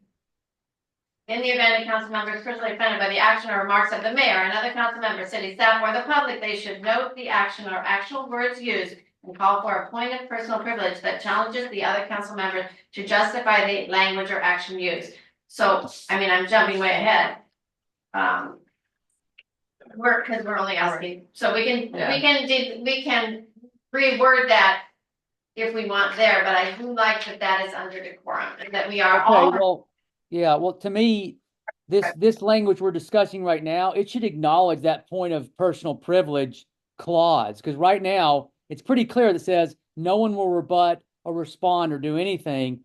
In the event a council member is personally offended by the action or remarks of the mayor, another council member, city staff, or the public, they should note the action or actual words used and call for a point of personal privilege that challenges the other council member to justify the language or action used. So, I'm jumping way ahead. Because we're only asking, so we can reword that if we want there, but I do like that is under decorum and that we are all. Well, to me, this language we're discussing right now, it should acknowledge that point of personal privilege clause, because right now it's pretty clear that says no one will rebut or respond or do anything.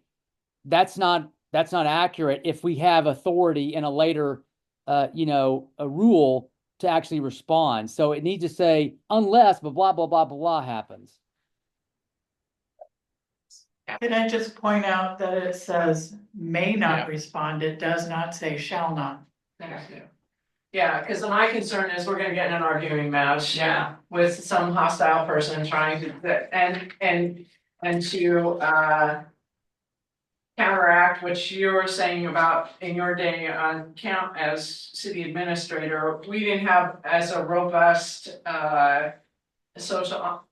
That's not accurate if we have authority in a later, a rule to actually respond. So it needs to say unless blah blah blah blah blah happens. Can I just point out that it says may not respond, it does not say shall not. Yeah, because my concern is we're gonna get in an arguing match. Yeah. With some hostile person trying to, and to, counteract what you're saying about in your day on count as city administrator, we didn't have as a robust,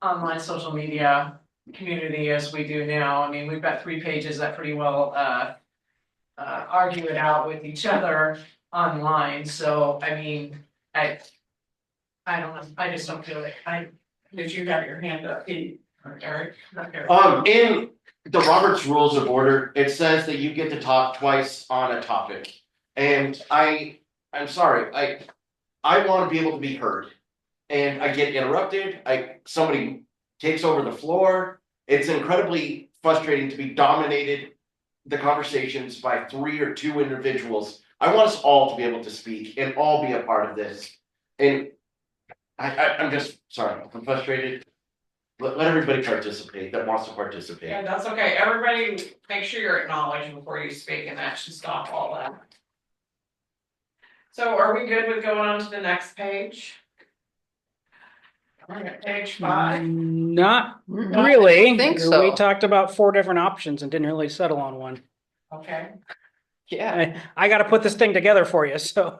online social media community as we do now. We've got 3 pages that pretty well, argue it out with each other online. So, I don't know, I just don't feel it. Did you have your hand up? Eric? Not Eric. In the Robert's Rules of Order, it says that you get to talk twice on a topic. And I'm sorry, I want to be able to be heard. And I get interrupted, somebody takes over the floor. It's incredibly frustrating to be dominated the conversations by 3 or 2 individuals. I want us all to be able to speak and all be a part of this. And I'm just, sorry, I'm frustrated. Let everybody participate that wants to participate. Yeah, that's okay. Everybody, make sure you're acknowledged before you speak and that should stop all that. So are we good with going on to the next page? We're at page 5. Not Mm-mm. really. I think so. We talked about 4 different options and didn't really settle on one. Okay. Yeah. I gotta put this thing together for you, so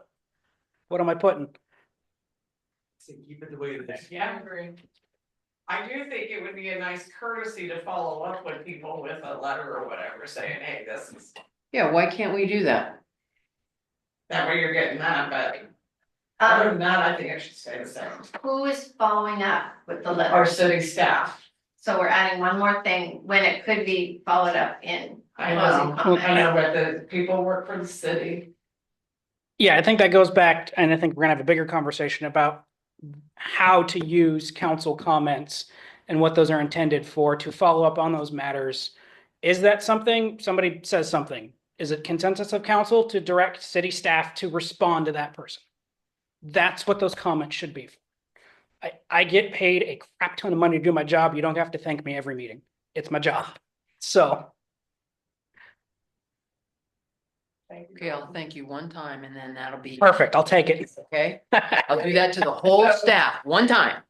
what am I putting? So keep it the way it is. Yeah, I agree. I do think it would be a nice courtesy to follow up with people with a letter or whatever saying, hey, this is, Yeah, why can't we do that? that way you're getting that, but other than Um, that, I think it should stay the same. who is following up with the Our letter? city staff. So we're adding one more thing when it could be followed up in I closing know, comments. I know, but the people work for the city. Yeah, I think that goes back, and I think we're gonna have a bigger conversation about how to use council comments and what those are intended for to follow up on those matters. Is that something, somebody says something, is it consensus of council to direct city staff to respond to that person? That's what those comments should be. I get paid a crap ton of money to do my job. You don't have to thank me every meeting. It's my job. So, Okay, I'll thank you one time and then that'll be, perfect, I'll take it. okay? I'll do that to the whole staff, one time,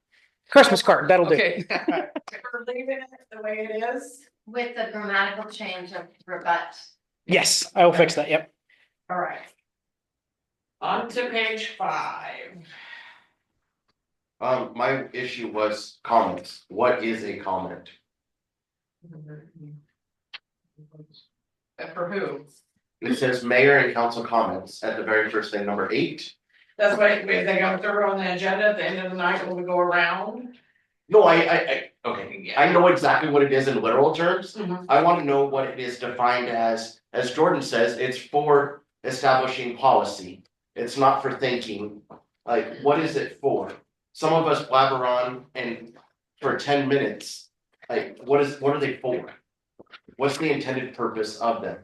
Christmas card, that'll do. okay? We're leaving it the way it is. With the grammatical change of rebut. Yes, I will fix that, yep. All right. On to page 5. My issue was comments. What is a comment? For who? It says mayor and council comments at the very first thing, number 8. That's why if they go through on the agenda at the end of the night when we go around. No, okay, I know exactly what it is in literal terms. Mhm. I want to know what it is defined as Jordan says, it's for establishing policy. It's not for thinking, like, what is it for? Some of us blabber on and for 10 minutes, like, what are they for? What's the intended purpose of them?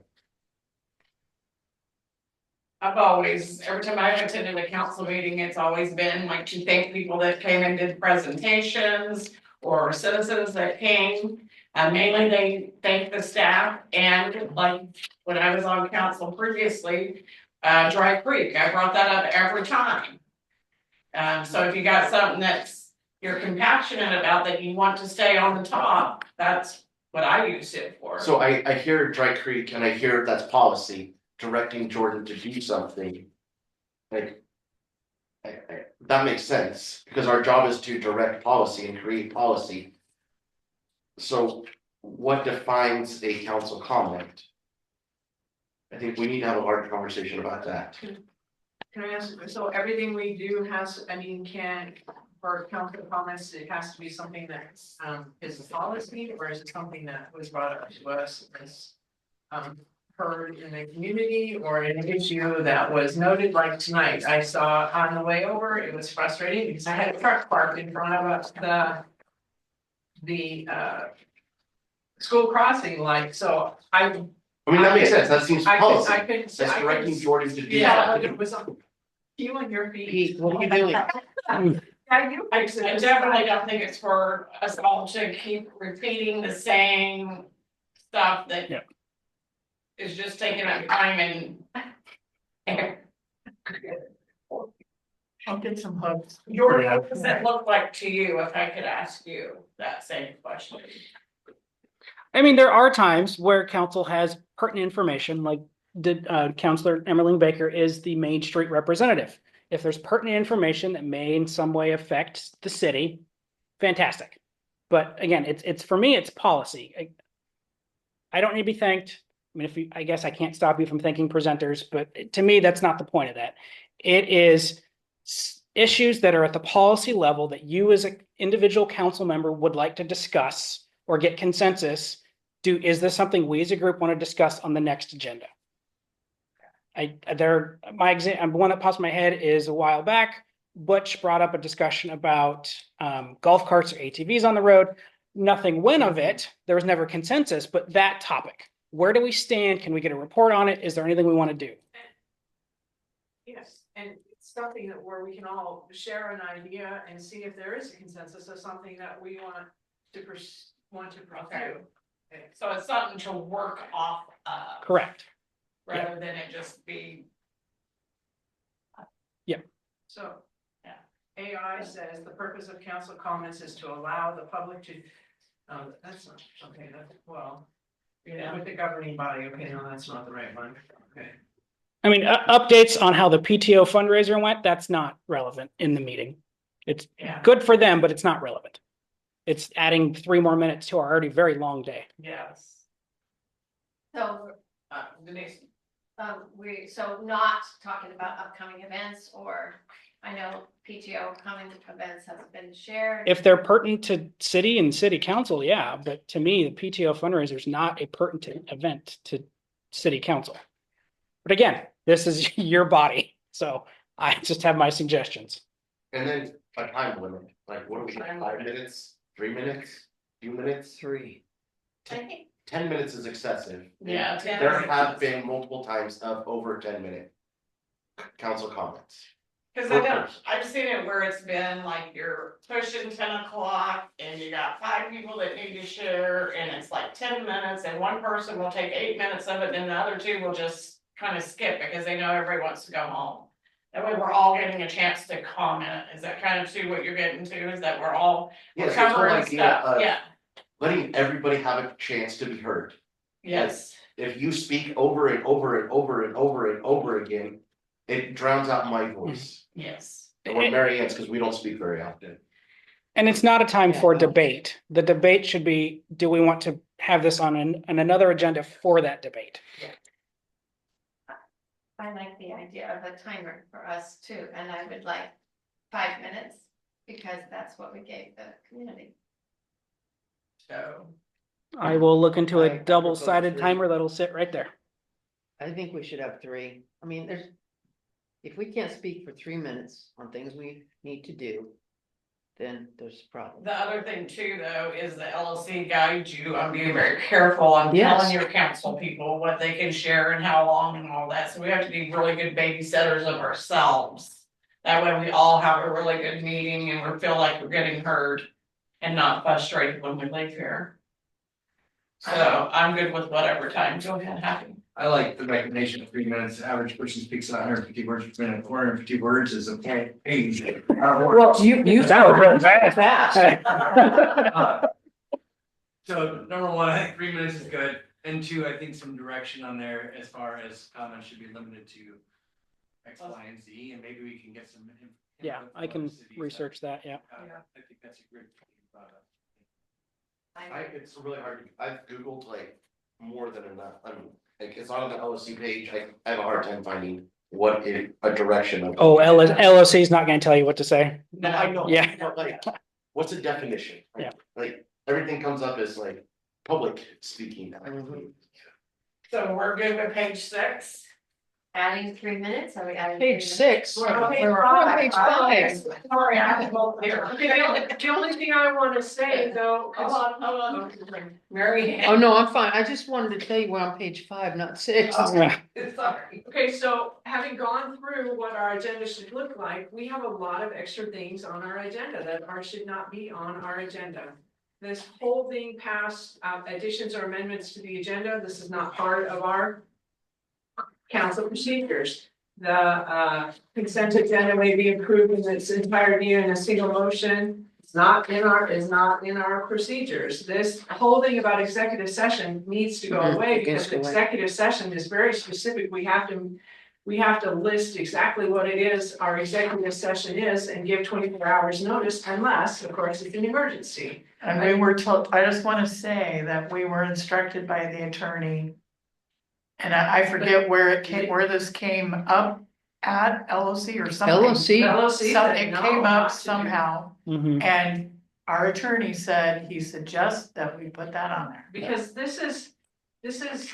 I've always, every time I've attended a council meeting, it's always been like to thank people that came and did presentations or citizens that came. Mainly they thank the staff and like when I was on council previously, Dry Creek, I brought that up every time. So if you got something that's you're compassionate about that you want to stay on the top, that's what I use it for. So I hear Dry Creek and I hear that's policy, directing Jordan to do something. Like. That makes sense, because our job is to direct policy and create policy. So what defines a council comment? I think we need to have a large conversation about that. Can I ask, so everything we do has, I mean, for council comments, it has to be something that is a policy, or is it something that was brought up to us as heard in the community, or an issue that was noted, like tonight, I saw on the way over, it was frustrating because I had a truck parked in front of us, the school crossing light, so I mean, that makes sense, that seems policy, I could. that's directing Jordan to do Yeah, that. but it was on you and your feet. Pete, what are you doing? Yeah, you. I definitely don't think it's for us all to keep repeating the same stuff that. Yep. Is just taking up time and. I'll get some hugs. Jordan, what does that look like to you, if I could ask you that same question? I mean, there are times where council has pertinent information, like did Councilor Emmerling Baker is the Main Street representative. If there's pertinent information that may in some way affect the city, fantastic. But again, it's for me, it's policy. I don't need to be thanked. I mean, I guess I can't stop you from thanking presenters, but to me, that's not the point of that. It is issues that are at the policy level that you as an individual council member would like to discuss or get consensus. Is this something we as a group want to discuss on the next agenda? One that pops in my head is a while back, Butch brought up a discussion about golf carts or ATVs on the road. Nothing went of it. There was never consensus, but that topic Where do we stand? Can we get a report on it? Is there anything we want to do? Yes, and it's something that where we can all share an idea and see if there is a consensus of something that we want to pursue. Okay. So it's something to work off of. Correct. Rather than it just be. So, yeah, AI says the purpose of council comments is to allow the public to, that's not, okay, that's, well. Yeah, with the governing body, okay, no, that's not the right one, okay. I mean, updates on how the PTO fundraiser went, that's not relevant in the meeting. It's Yeah. good for them, but it's not relevant. It's adding 3 more minutes to our already very long day. Yes. So, Denise. so not talking about upcoming events, or I know PTO coming events have been shared. If they're pertinent to city and city council, yeah, but to me, the PTO fundraiser is not a pertinent event to city council. But again, this is your body, so I just have my suggestions. And then a time limit, like what are we, 5 minutes, 3 minutes, few minutes? 3. I think 10 minutes is excessive. Yeah. There have been multiple times of over 10-minute council comments. Cause I've seen it where it's been like you're pushing 10 o'clock and you got 5 people that need to share and it's like 10 minutes and one person will take 8 minutes of it and the other 2 will just kind of skip because they know everybody wants to go home. That way we're all getting a chance to comment. Is that kind of too what you're getting to? Is that we're all Yes, it's the whole covering idea stuff? of Yeah, letting everybody have a chance to be heard. yes, If you speak over and over and over and over and over again, it drowns out my voice. yes. Or Mary Ann's, because we don't speak very often. And it's not a time Yeah, for well- debate. The debate should be, do we want to have this on another agenda for that debate? I like the idea of a timer for us too, and I would like 5 minutes, because that's what we gave the community. So, I will look into I a propose double-sided 3. timer that'll sit right there. I think we should have 3. I mean, if we can't speak for 3 minutes on things we need to do, then there's a problem. the other thing too, though, is the LLC guides you on being very careful on Yes. telling your council people what they can share and how long and all that. So we have to be really good babysitters of ourselves. That way we all have a really good meeting and we feel like we're getting heard and not frustrated when we leave here. So I'm good with whatever time. Go ahead, Happy. I like the recommendation of 3 minutes, the average person speaks 150 words per minute, 450 words is a page. Well, you. That was really fast. So number 1, I think 3 minutes is good, and 2, I think some direction on there as far as comments should be limited to X, Y, and Z, and maybe we can get some. Yeah, input I from can the city. research that, yeah. I think that's a great thought. It's really hard, I've Googled like more than enough, I mean, like it's on the LOC page, I have a hard time finding what is a direction of. Oh, LOC is not gonna tell you what to say. No, I know. Yeah. But like, what's a definition? Yeah. Like, everything comes up as like public speaking. So we're good with page 6? Adding 3 minutes, are we adding? Page 3 6. Well, okay, We're on page 5. Sorry, I have to go there. Okay, the only thing I wanna say though, Hold on. Mary Oh, Ann. no, I'm fine. I just wanted to tell you we're on page 5, not 6. Yeah. Sorry. okay, so having gone through what our agenda should look like, we have a lot of extra things on our agenda that should not be on our agenda. This whole thing passed additions or amendments to the agenda, this is not part of our council procedures. The consent agenda may be approved in its entirety in a single motion. It's not in our procedures. This whole thing about executive session needs to go Mhm, away it needs because to go away. executive session is very specific. We have to list exactly what it is our executive session is and give 24 hours notice unless, of course, it's an emergency. And we were told, I just wanna say that we were instructed by the attorney. And I forget where it came, where this came up at LOC or something. LOC, LOC said It no, came not up to do. somehow, Mhm. and our attorney said, he suggests that we put that on there. Because this is,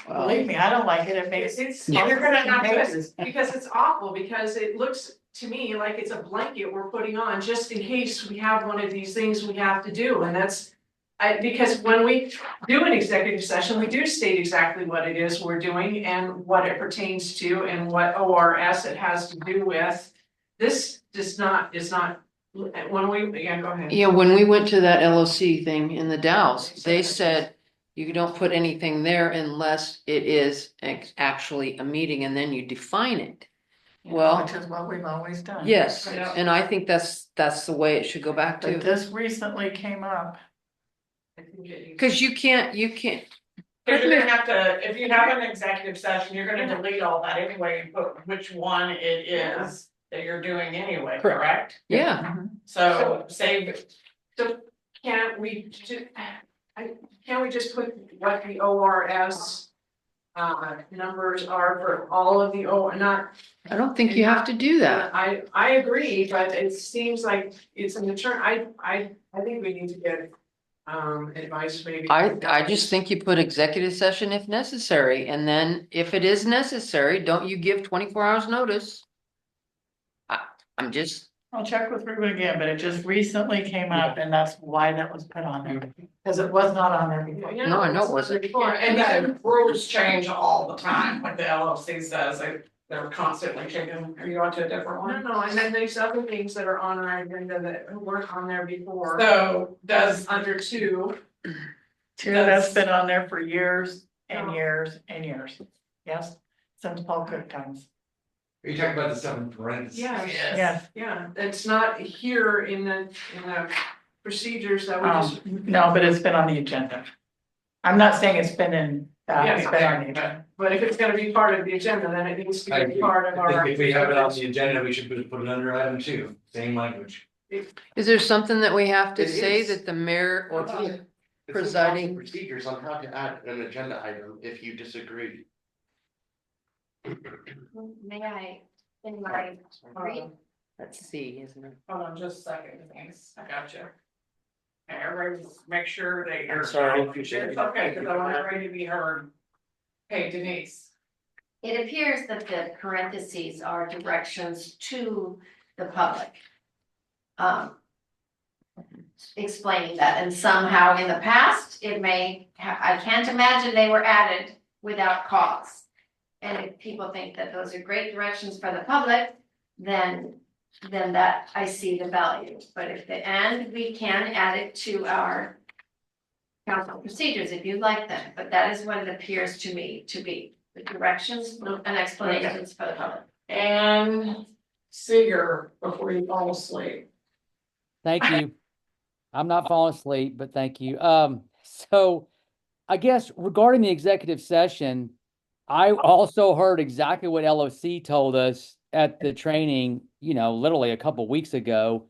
Believe me, I don't like it, it makes. it's, Yeah. you're gonna have to, because it's awful, because it looks to me like it's a blanket we're putting on just in case we have one of these things we have to do, and that's because when we do an executive session, we do state exactly what it is we're doing and what it pertains to and what ORS it has to do with. This is not, when we, yeah, go ahead. Yeah, when we went to that LOC thing in the Dalles, they said you don't put anything there unless it is actually a meeting and then you define it. Well, Which is what we've always done. yes, Yeah. and I think that's the way it should go back But to, this recently came up. I think it needs- cause you can't, Cause you're gonna have to, if you have an executive session, you're gonna delete all that anyway, and put which one it is that you're doing anyway, Correct. correct? yeah, So save, So can't we can't we just put what the ORS numbers are for all of the not. I don't think you have to do that. I agree, but it seems like it's an attorney, I think we need to get advice maybe. I just think you put executive session if necessary, and then if it is necessary, don't you give 24 hours notice? I'm just, I'll check with Ruben again, but it just recently came up and that's why that was put on there. Because it was not on there before. No, I know it wasn't. before, and then rules change all the time, like the LLC says, they're constantly changing, are you on to a different one? No, and then there's other things that are on our agenda that weren't on there before. So does, Under two, Too, that's been on there for years and years and years. Yes, since Paul Cook times. Are you talking about the stuff in parentheses? Yes. Yes. yeah, it's not here in the procedures that we just. No, but it's been on the agenda. I'm not saying it's been in, it's been on the agenda. But if it's gonna be part of the agenda, then it needs to I be agree. part of I our. think if we have it on the agenda, we should put it under item 2, same language. is there something that we have to It say is. that the mayor or It's in council presiding? procedures on how to add an agenda item if you disagree. May I, in my brief, Let's see, isn't it? hold on just a second, thanks, I got you. Okay, everybody make sure that you're. I'm sorry, I appreciate it. It's okay, cause I want everybody to be heard. Hey Denise. it appears that the parentheses are directions to the public. Explaining that, and somehow in the past, it may, I can't imagine they were added without cause. And if people think that those are great directions for the public, then that I see the value, but if and we can add it to our council procedures if you'd like them, but that is what it appears to me to be, the directions and explanations for the public. And Seeger, before you fall asleep. Thank you. I'm not falling asleep, but thank you. So I guess regarding the executive session, I also heard exactly what LOC told us at the training, literally a couple weeks ago.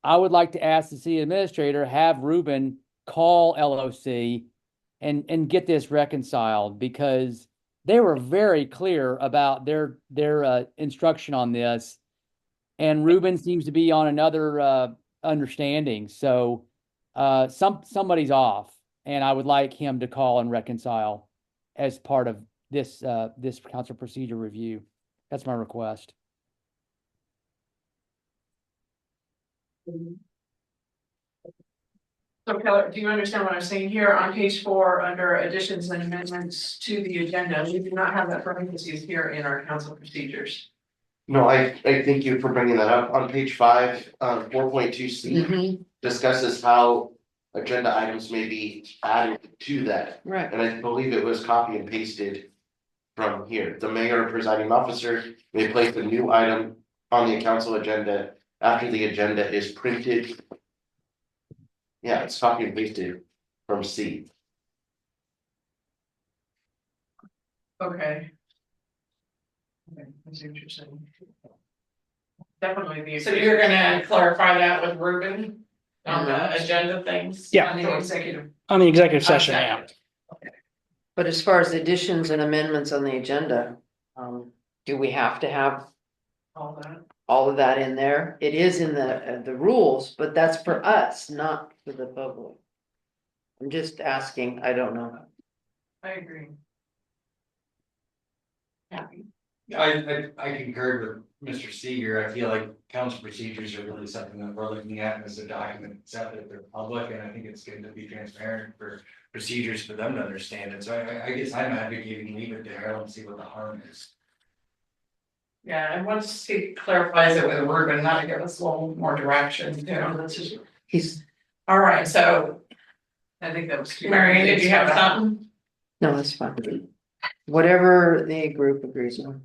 I would like to ask the city administrator, have Ruben call LOC and get this reconciled, because they were very clear about their instruction on this. And Ruben seems to be on another understanding. So somebody's off, and I would like him to call and reconcile as part of this council procedure review. That's my request. So Keller, do you understand what I'm saying here on page 4, under additions and amendments to the agenda, we do not have that parentheses here in our council procedures. No, I thank you for bringing that up. On page 5, 4.2C Mhm, discusses how agenda items may be added to that. right, And I believe it was copy and pasted from here. The mayor or presiding officer may place a new item on the council agenda after the agenda is printed. Yeah, it's copy and pasted from C. Okay. Okay, I see what you're saying. Definitely the. So you're gonna clarify that with Ruben on the agenda things? Yeah. On the executive. On the executive session, Okay. yeah. but as far as additions and amendments on the agenda, do we have to have All that. all of that in there? It is in the rules, but that's for us, not for the public. I'm just asking, I don't know. I agree. Happy. I concur with Mr. Seeger. I feel like council procedures are really something that we're looking at as a document, set that they're public, and I think it's good to be transparent for procedures for them to understand it. So I guess I'm advocating leave it there. I don't see what the harm is. Yeah, and once he clarifies it with Ruben, that'll give us a little more direction, you know, that's just, He's, all right, so, I think that was. Marion, did you have something? no, that's fine. Whatever the group agrees on.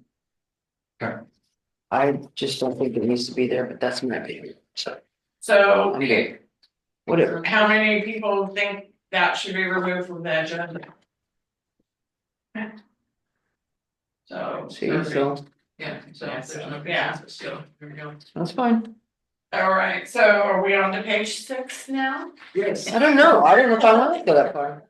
Okay. I just don't think it needs to be there, but that's my opinion, so So, I'm good. Whatever. how many people think that should be removed from the agenda? So. See, so Yeah, so Yeah, if there's no yeah. consensus, so, here we go. that's fine. All right, so are we on to page 6 now? Yes. I don't know. I don't know if I want to go that far.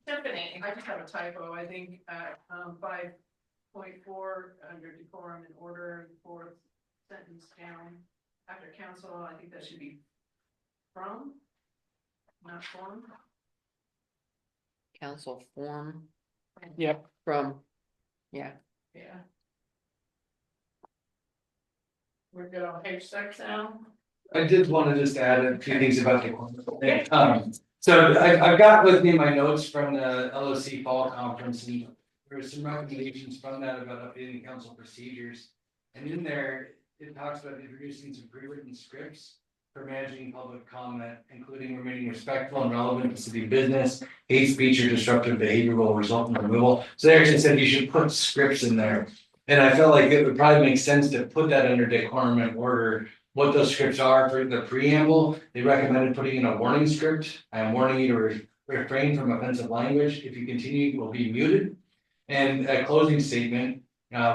Tiffany, I just have a typo, I think, 5.4 under decorum and order, fourth sentence down. After council, I think that should be from, not form. Council form Yep. from, yeah. yeah. We're good on page 6 now? I did want to just add a few things about the. So I've got with me my notes from the LOC fall conference, and there were some recommendations from that about updating council procedures. And in there, it talks about introducing some pre-written scripts for managing public comment, including remaining respectful and relevant to city business. Hate speech or disruptive behavior will result in removal. So they actually said you should put scripts in there. And I felt like it would probably make sense to put that under decorum and order. What those scripts are for the preamble, they recommended putting in a warning script. I am warning you to refrain from offensive language. If you continue, you will be muted. And a closing statement,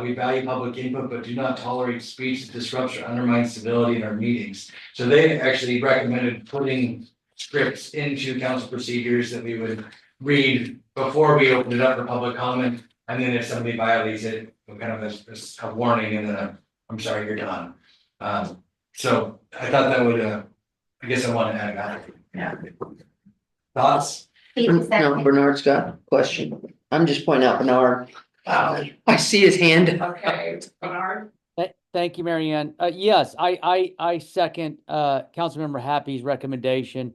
we value public input, but do not tolerate speech that disrupts or undermines civility in our meetings. So they actually recommended putting scripts into council procedures that we would read before we open it up for public comment. And then if somebody violates it, kind of a warning and then I'm sorry, you're done. So I thought that would, I guess I want to add that. Yeah. Thoughts? No, Bernard's got a question. I'm just pointing out Bernard. I see his hand. Okay, Bernard? Thank you, Marianne. Yes, I second Councilmember Happy's recommendation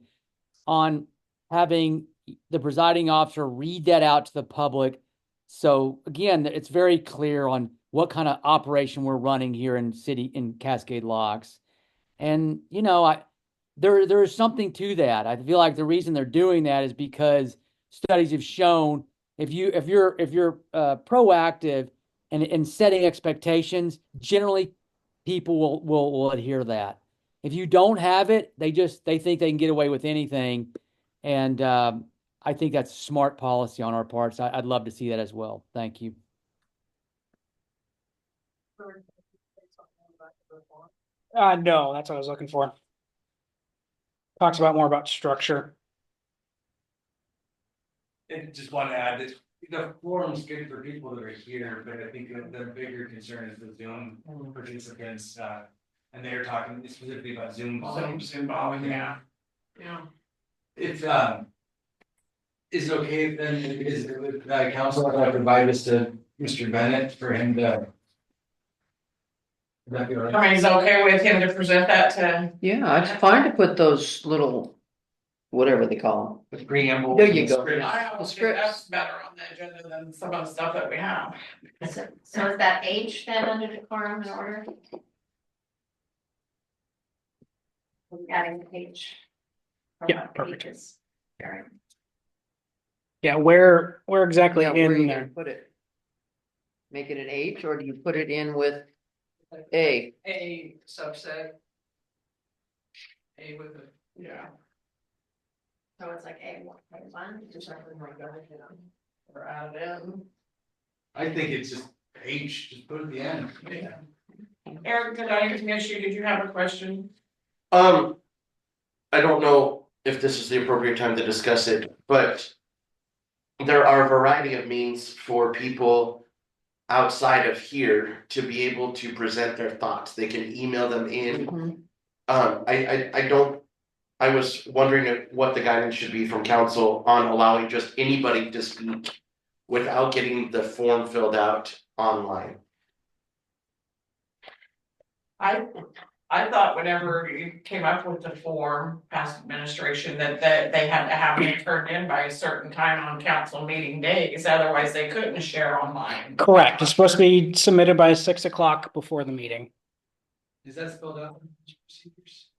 on having the presiding officer read that out to the public. So again, it's very clear on what kind of operation we're running here in Cascade Locks. And you know, there is something to that. I feel like the reason they're doing that is because studies have shown if you're proactive and setting expectations, generally people will adhere to that. If you don't have it, they think they can get away with anything. And I think that's smart policy on our parts. I'd love to see that as well. Thank you. No, that's what I was looking for. Talks about more about structure. And just want to add that the forum's good for people that are here, but I think the bigger concern is the Zoom participants, and they're talking specifically about Zoom. Zoom bombing, yeah. Yeah. If, is it okay then, is it with council, if I provide this to Mr. Bennett for him to? Would that be all right? I mean, is it okay with him to present that to? Yeah, it's fine to put those little, whatever they call With preamble. There you go. I almost think that's better on the agenda than some of the stuff that we have. So is that H then under decorum and order? Adding the page. Yeah, perfect. Pages. Yeah, where them. exactly Yeah, where in you there? gonna put it? Make it an H, or do you put it in with A? A subset. A with a. Yeah. So it's like A1. Just something like that, you know. Or add in. I think it's just H, just put it at the end. Yeah. Eric, did I miss you? Did you have a question? I don't know if this is the appropriate time to discuss it, but there are a variety of means for people outside of here to be able to present their thoughts. They can email them in. Mhm. I was wondering what the guidance should be from council on allowing just anybody to speak without getting the form filled out online? I thought whenever you came up with the form, past administration, that they had to have it turned in by a certain time on council meeting days, otherwise they couldn't share online. Correct. It's supposed to be submitted by 6 o'clock before the meeting. Is that spelled out in the procedures?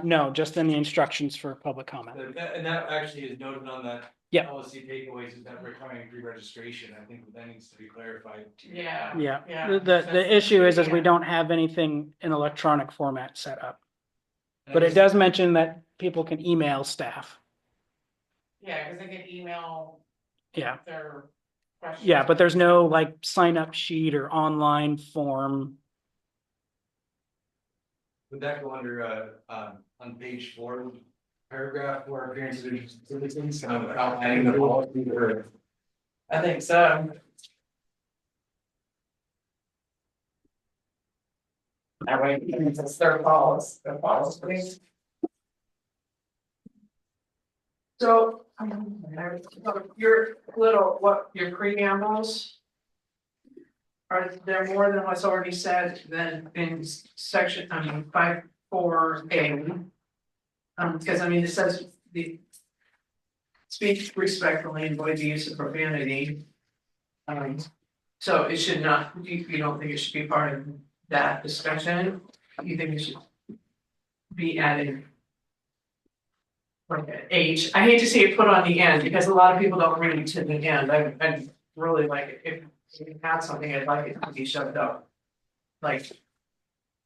No, just in the instructions for public comment. And that actually is noted on that. Yeah. Policy takeaways is that requiring pre-registration, I think that needs to be clarified. Yeah. Yeah, Yeah. the issue is we don't have anything in electronic format set up. But it does mention that people can email staff. Yeah, cause they can email Yeah, their questions. yeah, but there's no like sign up sheet or online form. Would that go under, on page 4, paragraph 4, appearances of citizens, kind of outlining the policy or? I think so. That way, it's their policy. So, your your preambles. Are there more than what's already said than in section, 5.4A? Because it says the. Speak respectfully and avoid the use of profanity. So it should not, you don't think it should be part of that discussion? You think it should be added? Like H, I hate to see it put on the end because a lot of people don't read to the end. I really like it. If you had something, I'd like it to be shoved up. Like.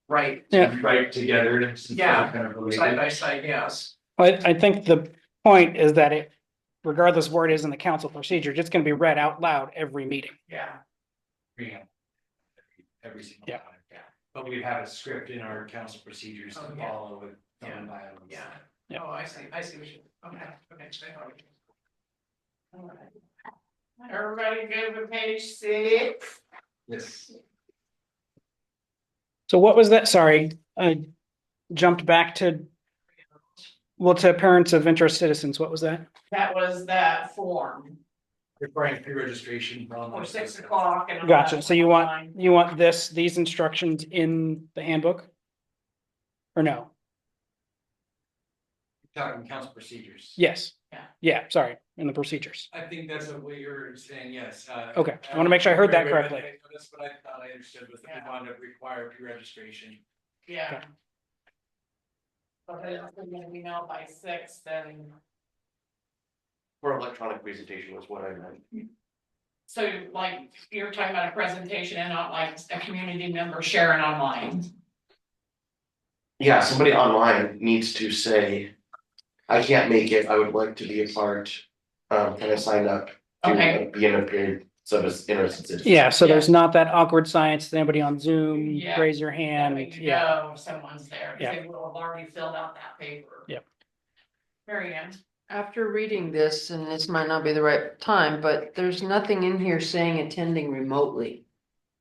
Right. Yeah. Right together. Yeah. Kind of related. Side by side, yes. I think the point is that it, regardless of where it is in the council procedure, it's gonna be read out loud every meeting. Yeah. Every single Yeah. time. Yeah. But we have a script in our council procedures to Oh, yeah. follow with. Yeah. items. Yeah. Yeah. Oh, I see what you, okay. All right. Everybody good with page 6? Yes. So what was that? Sorry, I jumped back to, well, to parents of interest citizens. What was that? That was that form Requiring pre-registration. for 6 o'clock and. Gotcha. So you want these instructions in the handbook? Or no? Talking council procedures. Yes. Yeah. Yeah, sorry, in the procedures. I think that's what you're saying, yes. Okay, I wanna make sure I heard that correctly. That's what I thought I understood, was that we wanted to require pre-registration. Yeah. Okay. But then it's gonna be mailed by 6, then, For electronic presentation was what I meant. so like, you're talking about a presentation and not like a community member sharing online. Yeah, somebody online needs to say, I can't make it, I would like to be a part, can I sign up? To Okay. be in a period, so it's interested citizen. Yeah, so there's not that awkward science, anybody on Zoom, Yeah. raise your That hand, way you yeah. know if someone's there, Yeah. because they will have already filled out that paper. Yep. Very good. After reading this, and this might not be the right time, but there's nothing in here saying attending remotely.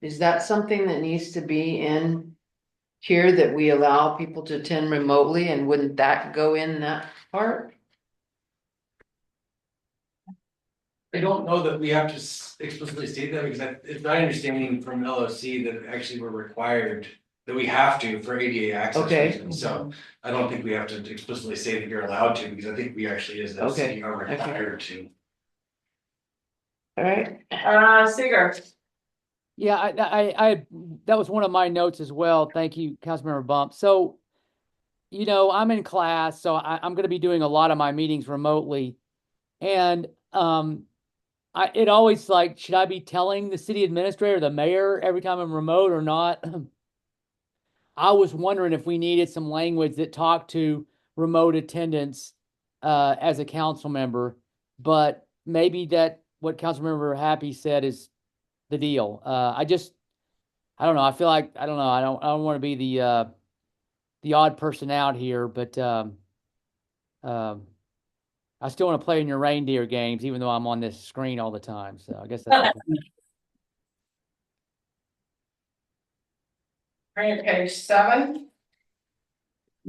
Is that something that needs to be in here, that we allow people to attend remotely, and wouldn't that go in that part? I don't know that we have to explicitly state that, because it's my understanding from LOC that actually we're required, that we have to for ADA access Okay. reasons, so I don't think we have to explicitly say that you're allowed to, because I think we actually as a city are required to. All right, Seeger. Yeah, I that was one of my notes as well. Thank you, Councilmember Bump. So, I'm in class, so I'm going to be doing a lot of my meetings remotely, and it always like, should I be telling the city administrator, the mayor, every time I'm remote or not? I was wondering if we needed some language that talked to remote attendance as a council member, but maybe that what Councilmember Happy said is the deal. I don't know. I feel like, I don't know. I don't want to be the odd person out here, but I still want to play in your reindeer games, even though I'm on this screen all the time. So I guess that's. Right, page 7.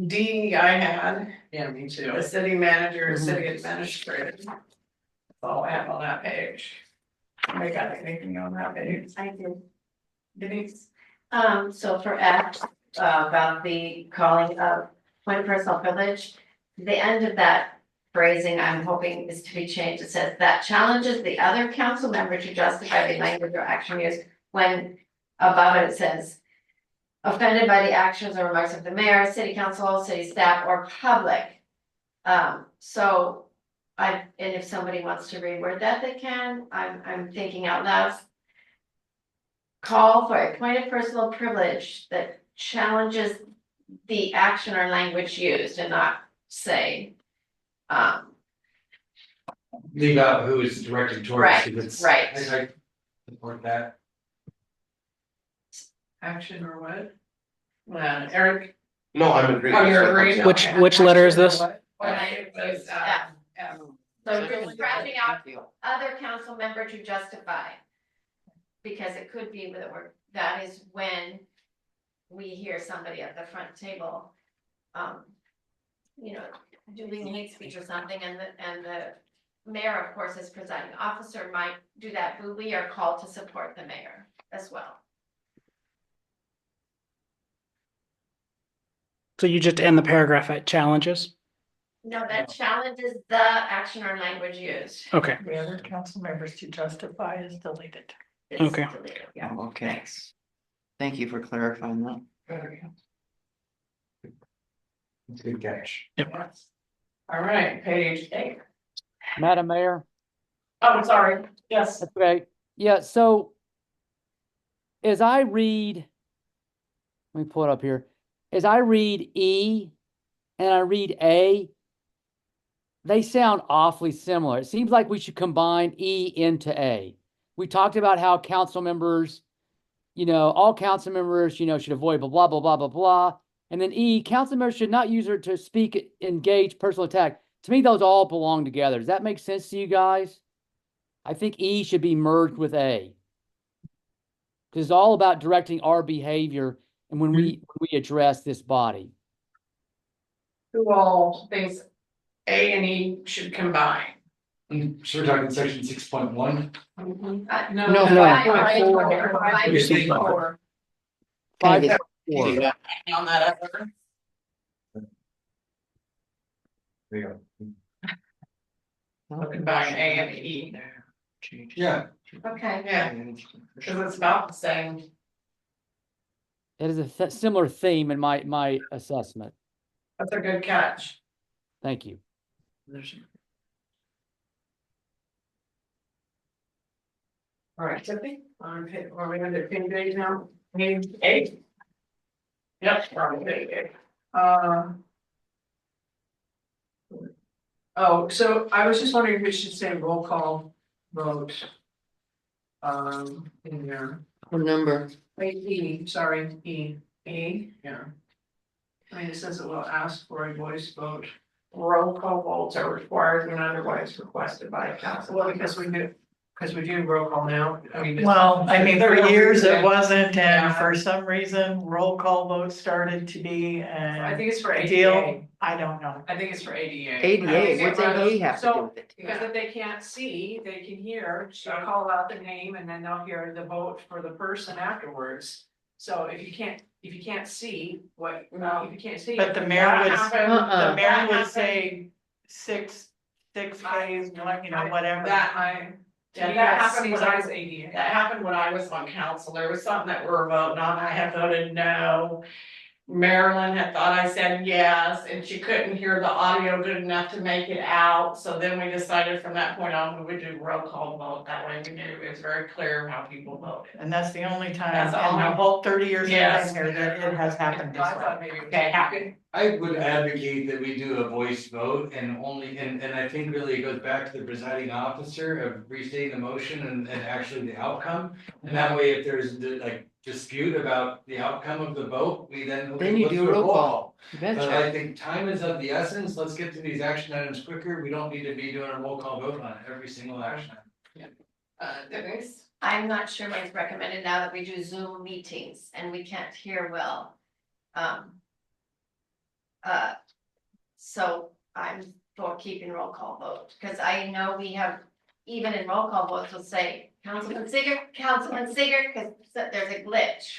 D I had, Yeah, me too. the city manager, and city administrator. That's all I have on that page. They got anything on that page? I did. Denise? So for F, about the calling of point of personal privilege, the end of that phrasing, I'm hoping is to be changed. It says that challenges the other council member to justify the language or action used when above it says offended by the actions or remarks of the mayor, city council, city staff, or public. So and if somebody wants to reword that, they can. I'm thinking out loud. Call for a point of personal privilege that challenges the action or language used and not say. Leave out who is directed towards. Right, if it's- right. I support that. Action or what? Eric? No, I'm agreeing. Oh, you're agreeing? Which- Okay. which letter is Action or this? what? Right. It was, F. F. So you're scratching out other council member to justify. Because it could be that that is when we hear somebody at the front table. Doing hate speech or something, and the mayor, of course, as presiding officer might do that, but we are called to support the mayor as well. So you just end the paragraph at challenges? No, that challenges the action or language used. Okay, The other council members to justify is deleted. It's Okay. deleted, yeah. Oh, okay. Thanks. Thank you for clarifying that. It's a good catch. All right, page 8. Madam Mayor, Oh, sorry, yes. that's okay. Yeah, so as I read, let me pull it up here. As I read E and I read A, they sound awfully similar. It seems like we should combine E into A. We talked about how council members, all council members, should avoid blah, blah, blah, blah, blah. And then E, council members should not use her to speak, engage, personal attack. To me, those all belong together. Does that make sense to you guys? I think E should be merged with A. Because it's all about directing our behavior and when we address this body. Who all thinks A and E should combine? So we're talking section 6.1. No. You're saying Four. Five, Okay. four. On that other. There you go. Combine A and E. Yeah. Okay. Yeah, because it's about the same. It is a similar theme in my assessment. That's a good catch. Thank you. All right, Tiffany, are we under pin page now? Page 8? Yep, we're on page 8. Oh, so I was just wondering if we should say roll call vote. In there, What number? wait, E, sorry, E, yeah. I mean, it says it will ask for a voice vote. Roll call votes are required when otherwise requested by council. Well, because we do roll call now, I mean. Well, I mean, for years it wasn't, Yeah. and for some reason, roll call votes started to be, I and think it's for deal, ADA, I don't know. I think it's for ADA. ADA, what's ADA have to do So, with it? because if they can't see, they can hear, she'll call out the name and then they'll hear the vote for the person afterwards. So if you can't see what, if you can't see. But the mayor That would, happened- the mayor that would happened- say six Ks, whatever. Yeah, that happened when I was ADA. That happened when I was on council. There was something that we were voting on. I had voted no. Marilyn had thought I said yes, and she couldn't hear the audio good enough to make it out. So then we decided from that point on, we would do roll call vote. That way we knew it was very clear how people voted. And that's the only time That's in the only- the whole 30 years I've Yes. been here that it has happened this I way. thought maybe it was. Okay, happy? I would advocate that we do a voice vote and only, and I think really it goes back to the presiding officer of restating the motion and actually the outcome. And that way, if there's like dispute about the outcome of the vote, we then. okay, Then you let's do a roll call. You But betcha. I think time is of the essence. Let's get to these action items quicker. We don't need to be doing a roll call vote on every single action item. Denise? I'm not sure what's recommended now that we do Zoom meetings and we can't hear well. So I'm for keeping roll call vote, because I know we have even in roll call votes will say Councilman Seeger, because there's a glitch.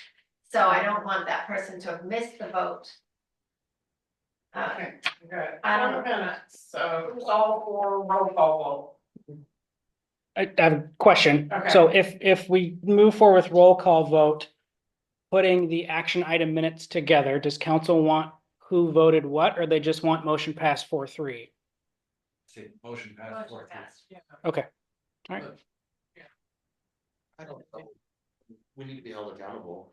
So I don't want that person to have missed the vote. Okay, good. I don't know. 4 minutes, so who's all for roll call I have a question. Okay. So if we move forward with roll call vote, putting the action item minutes together, does council want who voted what, or they just want motion passed 4-3? Say motion Motion passed. 4-3. passed. Okay, all right. I don't know. We need to be held accountable.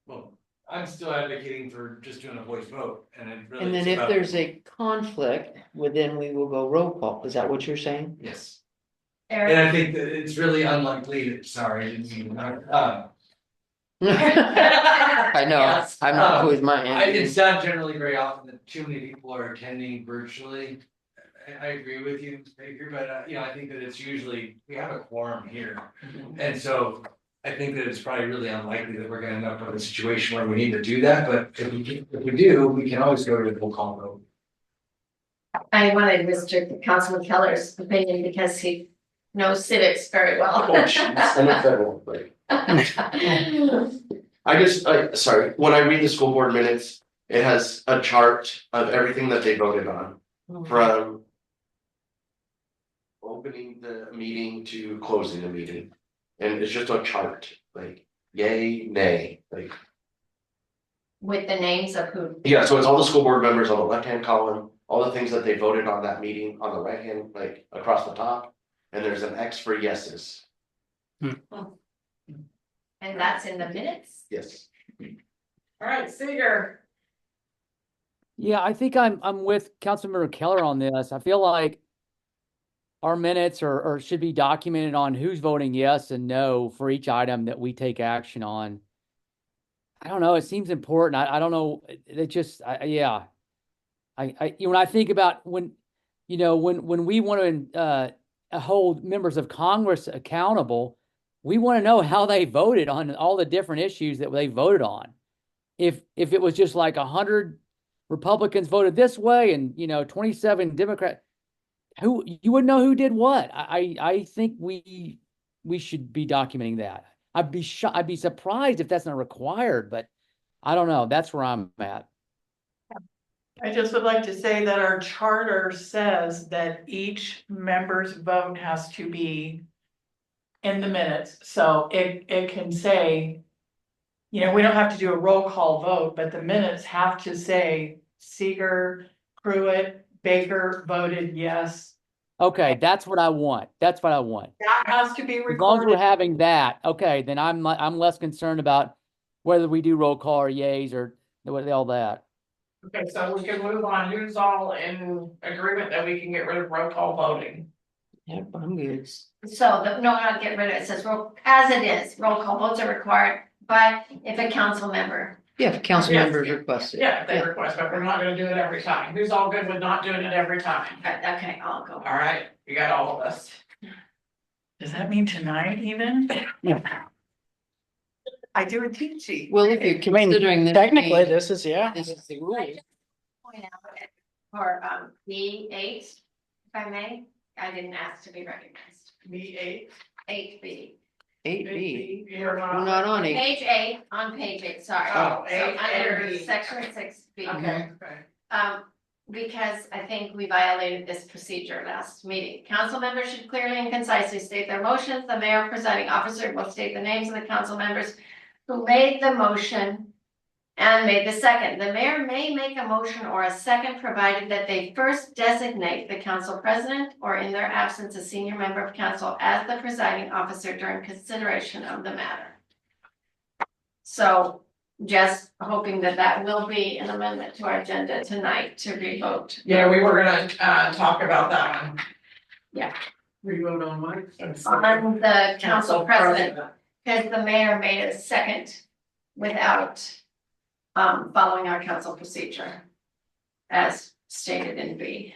Well, I'm still advocating for just doing a voice vote, and it really. And then is if about- there's a conflict, well, then we will go roll call. Is that what you're saying? Yes, Eric? and I think that it's really unlikely, sorry, I didn't mean, I know, Yes. I'm not always my hand. it's not generally very often that too many people are attending virtually. I agree with you, Baker, but I think that it's usually, we have a quorum here. And so I think that it's probably really unlikely that we're gonna end up in a situation where we need to do that, but if we do, we can always go to the roll call vote. I wanted Mr. Councilman Keller's opinion because he knows civics very well. Oh, jeez, I'm a federal, but sorry, when I read the school board minutes, it has a chart of everything that they voted on. From opening the meeting to closing the meeting. And it's just a chart, like yay, nay, like, With the names of who, yeah, so it's all the school board members on the left-hand column, all the things that they voted on that meeting on the right hand, like across the top. And there's an X for yeses, and that's in the minutes? yes. All right, Seeger. Yeah, I think I'm with Councilmember Keller on this. I feel like our minutes or should be documented on who's voting yes and no for each item that we take action on. I don't know. It seems important. I don't know. It just, yeah. When I think about when we want to hold members of Congress accountable, we want to know how they voted on all the different issues that they voted on. If it was just like 100 Republicans voted this way and 27 Democrats, you wouldn't know who did what. I think we should be documenting that. I'd be surprised if that's not required, but I don't know. That's where I'm at. I just would like to say that our charter says that each member's vote has to be in the minutes, so it can say, we don't have to do a roll call vote, but the minutes have to say Seeger, Pruitt, Baker voted yes. Okay, that's what I want. That's what I want. That has to be As long as we're recorded. having that, okay, then I'm less concerned about whether we do roll call or yays or all that. Okay, so we can move on. Who's all in agreement that we can get rid of roll call voting? Yep, I'm good. So not get rid of it, says as it is, roll call votes are required, but if a council member. Yeah, if council Yes. members request it. Yeah, if they request, but we're not gonna do it every time. Who's all good with not doing it every time? Okay, I'll go. All right, you got all of us. Does that mean tonight even? Yeah. I do a cheat sheet. Well, if you're I mean, considering this. technically, being- this is, yeah. This is the I rule. just point out for B8, if I may, I didn't ask to be recognized. B8. 8B. 8B. You're We're not on it. Page 8, sorry. Oh, So 8, under 8B. section 6B. Okay, okay. Because I think we violated this procedure last meeting. Council members should clearly and concisely state their motions. The mayor presiding officer will state the names of the council members who made the motion and made the second. The mayor may make a motion or a second provided that they first designate the council president or in their absence, a senior member of council as the presiding officer during consideration of the matter. So just hoping that that will be an amendment to our agenda tonight to revote. Yeah, we were gonna talk about that one. Yeah. We vote on what? On the council president, because the mayor made a second without following our council procedure as stated in B.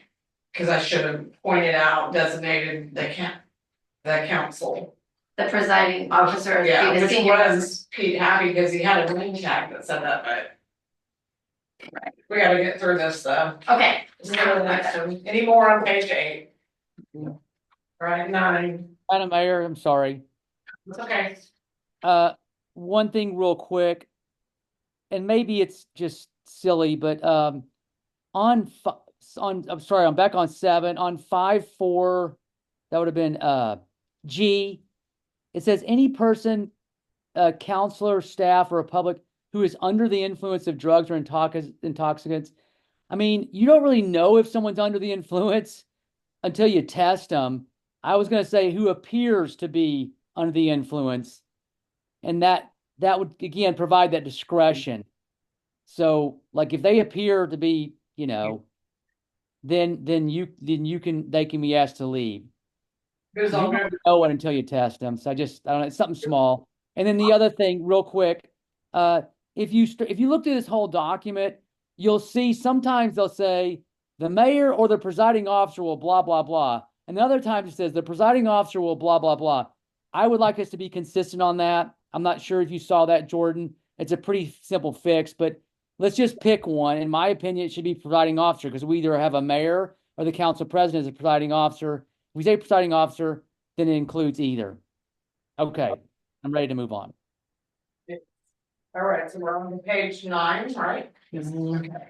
Cause I should have pointed out designated the council. The presiding officer is Yeah, the which senior member. was Pete Happy, because he had a name tag that said that, but. We gotta get through this stuff. Okay. Let's go to the next one. Any more on page 8? All Right, 9, Madam Mayor, I'm sorry. it's okay. One thing real quick, and maybe it's just silly, but I'm sorry, I'm back on 7, on 5-4, that would have been G. It says any person, counselor, staff, or a public who is under the influence of drugs or intoxicants. I mean, you don't really know if someone's under the influence until you test them. I was going to say who appears to be under the influence, and that would again provide that discretion. So, like, if they appear to be, then they can be asked to leave. Who's You all don't good? know it until you test them. So I don't know, it's something small. And then the other thing, real quick, if you look through this whole document, you'll see sometimes they'll say the mayor or the presiding officer will blah blah blah, and the other times it says the presiding officer will blah blah blah. I would like us to be consistent on that. I'm not sure if you saw that, Jordan. It's a pretty simple fix, but let's just pick one. In my opinion, it should be presiding officer, because we either have a mayor or the council president as a presiding officer. If we say presiding officer, then it includes either. Okay, I'm ready to move on. All right, so we're on page 9, right? Mhm. Okay.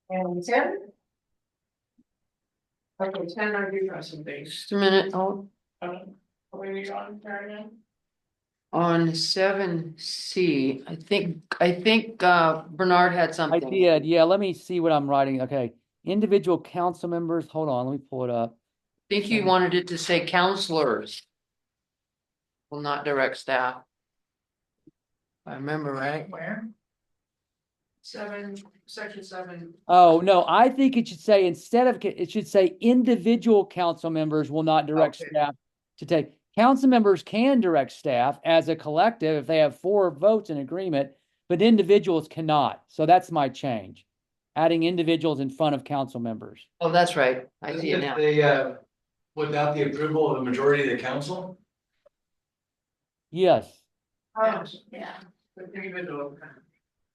And 10? Okay, 10, I do have some things. Just a minute, oh, What are you on, Karen? on 7C, I think Bernard had I something. did, yeah, let me see what I'm writing. Okay, individual council members, hold on, let me pull it up. I think you wanted it to say counselors. Will not direct staff. If I remember right. Where? 7, section 7. Oh, no, I think it should say, it should say individual council members will not direct Okay. staff to take. Council members can direct staff as a collective if they have 4 votes in agreement, but individuals cannot. So that's my change. Adding individuals in front of council members. Oh, that's right. I Isn't see it it now. the, without the approval of the majority of the council? Yes. Oh, Yeah, the individual.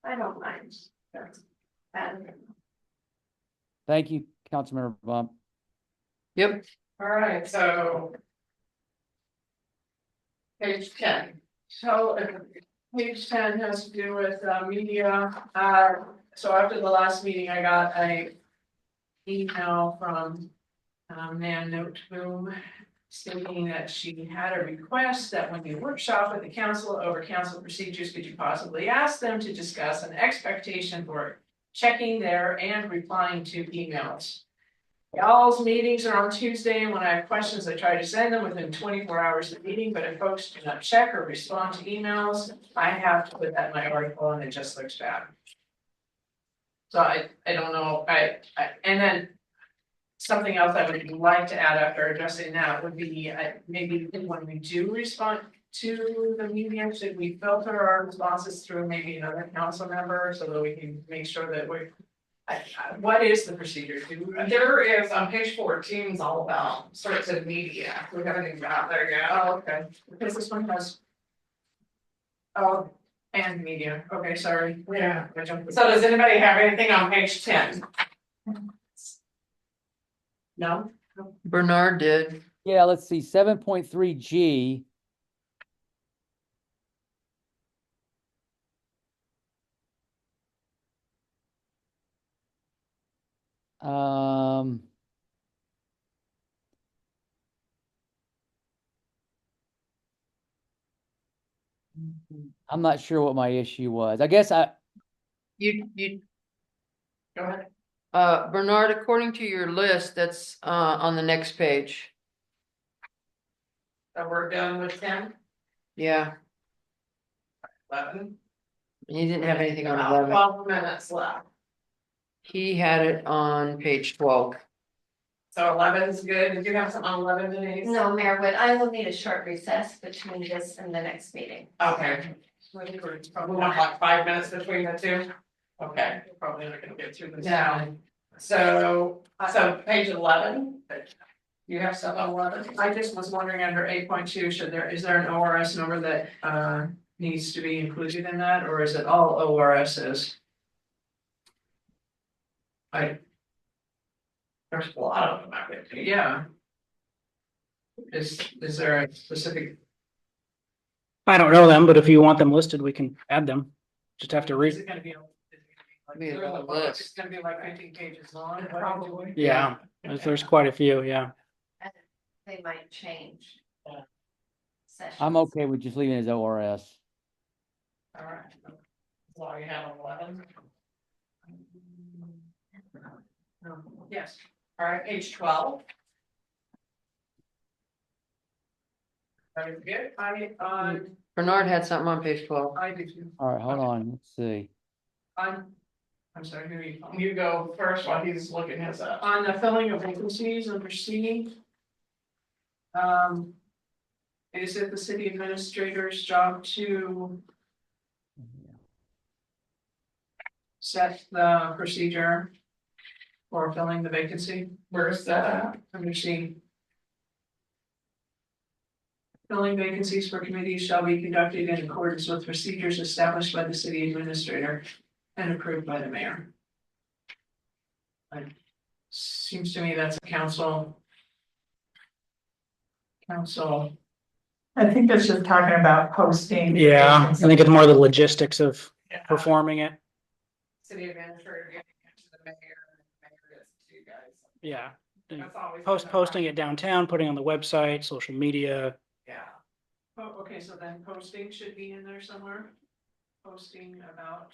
I don't mind. And Thank you, Councilmember Bump. Yep, All right, so. Page 10. So page 10 has to do with media. So after the last meeting, I got a email from Nan Note Boom stating that she had a request that when you workshop with the council over council procedures, could you possibly ask them to discuss an expectation for checking their and replying to emails? Y'all's meetings are on Tuesday, and when I have questions, I try to send them within 24 hours of the meeting, but if folks do not check or respond to emails, I have to put that in my article and it just looks bad. So I don't know, and then something else I would like to add after addressing that would be, maybe when we do respond to the medium, should we filter our responses through maybe another council member so that we can make sure that we're. What is the procedure? There is, on page 14 is all about sorts of media. We haven't even got there yet. Oh, okay. Because this one has. Oh, and media. Okay, sorry. Yeah. So does anybody have anything on page 10? No? Bernard did. Yeah, let's see, 7.3G. I'm not sure what my issue was. I guess You, Go ahead. Bernard, according to your list, that's on the next page. So we're done with 10, Yeah, 11. he didn't have anything on About 11. 12 minutes left. He had it on page 12. So 11 is good. Did you have something on 11, Denise? no, Mayor Wood, I will need a short recess between this and the next meeting. Okay. We want like 5 minutes between the two? Okay, probably not gonna get through this now. So page 11. You have stuff on 11? I just was wondering under 8.2, is there an ORS number that needs to be included in that, or is it all ORSs? There's a lot of them, I think. Yeah. Is there a specific, I don't know them, but if you want them listed, we can add them. Just have to is read. it gonna be? Be a Like, long list. it's gonna be like 15 pages long. Probably. Yeah, there's quite a few, yeah. They might change. Yeah. Sessions. I'm okay with just leaving it as ORS. All right. So you have 11. Yes. All right, page 12. Very good. Bernard had something on page 12. I do too. All right, hold on, let's see. I'm sorry, who are you? You go first while he's looking his up. On the filling of vacancies under C. Is it the city administrator's job to set the procedure for filling the vacancy? Where's that at? Under C. Filling vacancies for committees shall be conducted in accordance with procedures established by the city administrator and approved by the mayor. Seems to me that's a council. I think that's just talking about posting. Yeah, I think it's more the logistics of Yeah. performing it. City administrator getting it to the mayor, and the mayor gets it to you guys. Yeah. That's always. Posting it downtown, putting it on the website, social media. Yeah. Oh, okay, so then posting should be in there somewhere. Posting about.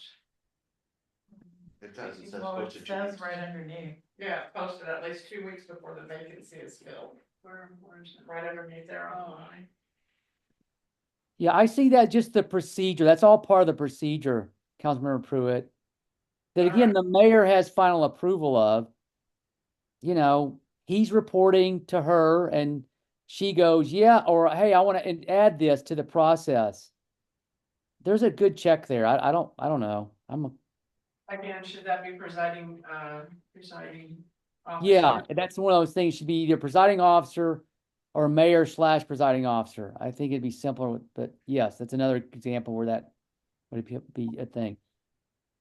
It does, it says Well, it posted. says right underneath. Yeah, posted at least 2 weeks before the vacancy is filled, Where's that? right underneath there online. Yeah, I see that just the procedure. That's all part of the procedure, Councilmember Pruitt. That again, the mayor has final approval of. You know, he's reporting to her and she goes, yeah, or hey, I want to add this to the process. There's a good check there. I don't know. Again, should that be presiding officer? Yeah, that's one of those things, should be either presiding officer or mayor/presiding officer. I think it'd be simpler, but yes, that's another example where that would be a thing.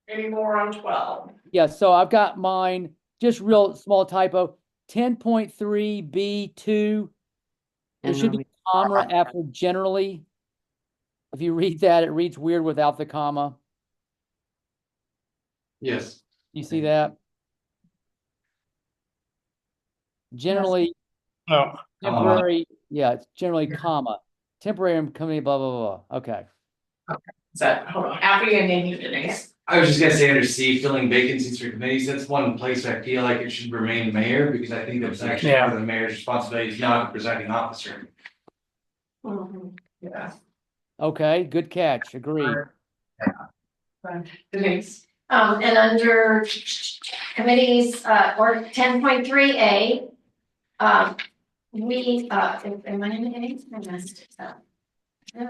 Any more on 12? Yeah, so I've got mine, just real small typo, 10.3B2. There should be a comma after generally. If you read that, it reads weird without the comma. Yes. You see that? Generally, Oh, temporary, yeah, it's generally comma, temporary and company, blah, blah, blah. Okay. Is that, hold on, happy and then you Denise? I was just gonna say under C, filling vacancies for committees, that's one place I feel like it should remain mayor, because I think that's actually Yeah. part of the mayor's responsibility, is not the presiding officer. Yeah. Okay, good catch. Agreed. Denise? And under committees, or 10.3A. We, am I in A? I messed it up. No,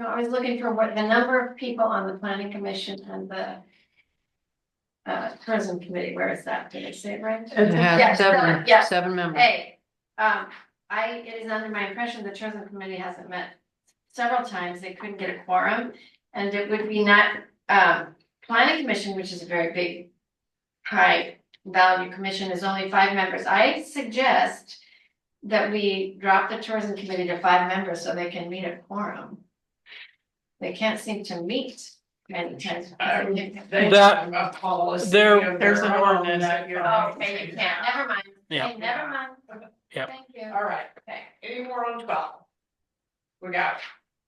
I was looking for what the number of people on the planning commission and the tourism committee, where is that? Did I say it right? It Yeah, has seven members. Hey, it is under my impression the tourism committee hasn't met several times, they couldn't get a quorum. And it would be not, planning commission, which is a very big, high value commission, is only 5 members. I suggest that we drop the tourism committee to 5 members so they can meet a quorum. They can't seem to meet many times. They That- have a policy there- of There's their an own ordinance that you- Oh, okay, you can't, never mind. Yeah. Okay, never mind. Yeah. Thank you. All right, Okay. any more on 12? We got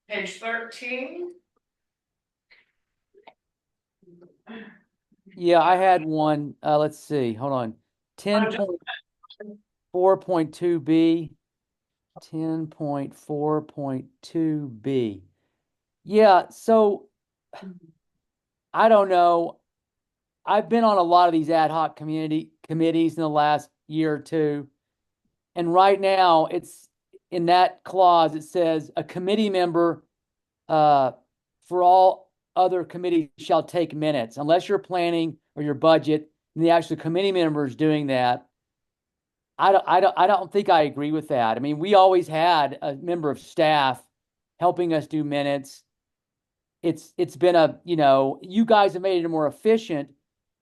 page 13. Yeah, I had one, let's see, hold on. 10.4.2B. 10.4.2B. Yeah, so I don't know. I've been on a lot of these ad hoc community committees in the last year or two. And right now it's in that clause, it says a committee member for all other committees shall take minutes unless you're planning or your budget and the actual committee member is doing that. I don't think I agree with that. I mean, we always had a member of staff helping us do minutes. It's been you guys have made it more efficient,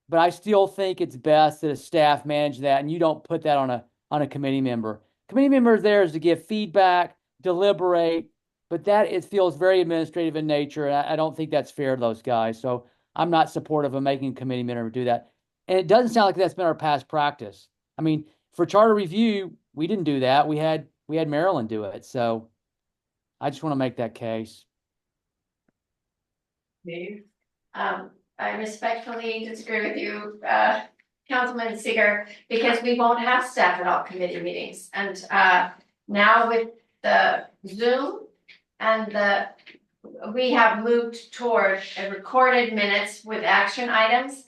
but I still think it's best that a staff manage that and you don't put that on a committee member. Committee member is there is to give feedback, deliberate, but that it feels very administrative in nature. And I don't think that's fair to those guys. So I'm not supportive of making a committee member do that. And it doesn't sound like that's been our past practice. I mean, for charter review, we didn't do that. We had Maryland do it. So I just want to make that case. Dave? I respectfully disagree with you, Councilman Seeger, because we won't have staff at all committee meetings. And now with the Zoom and we have moved toward a recorded minutes with action items.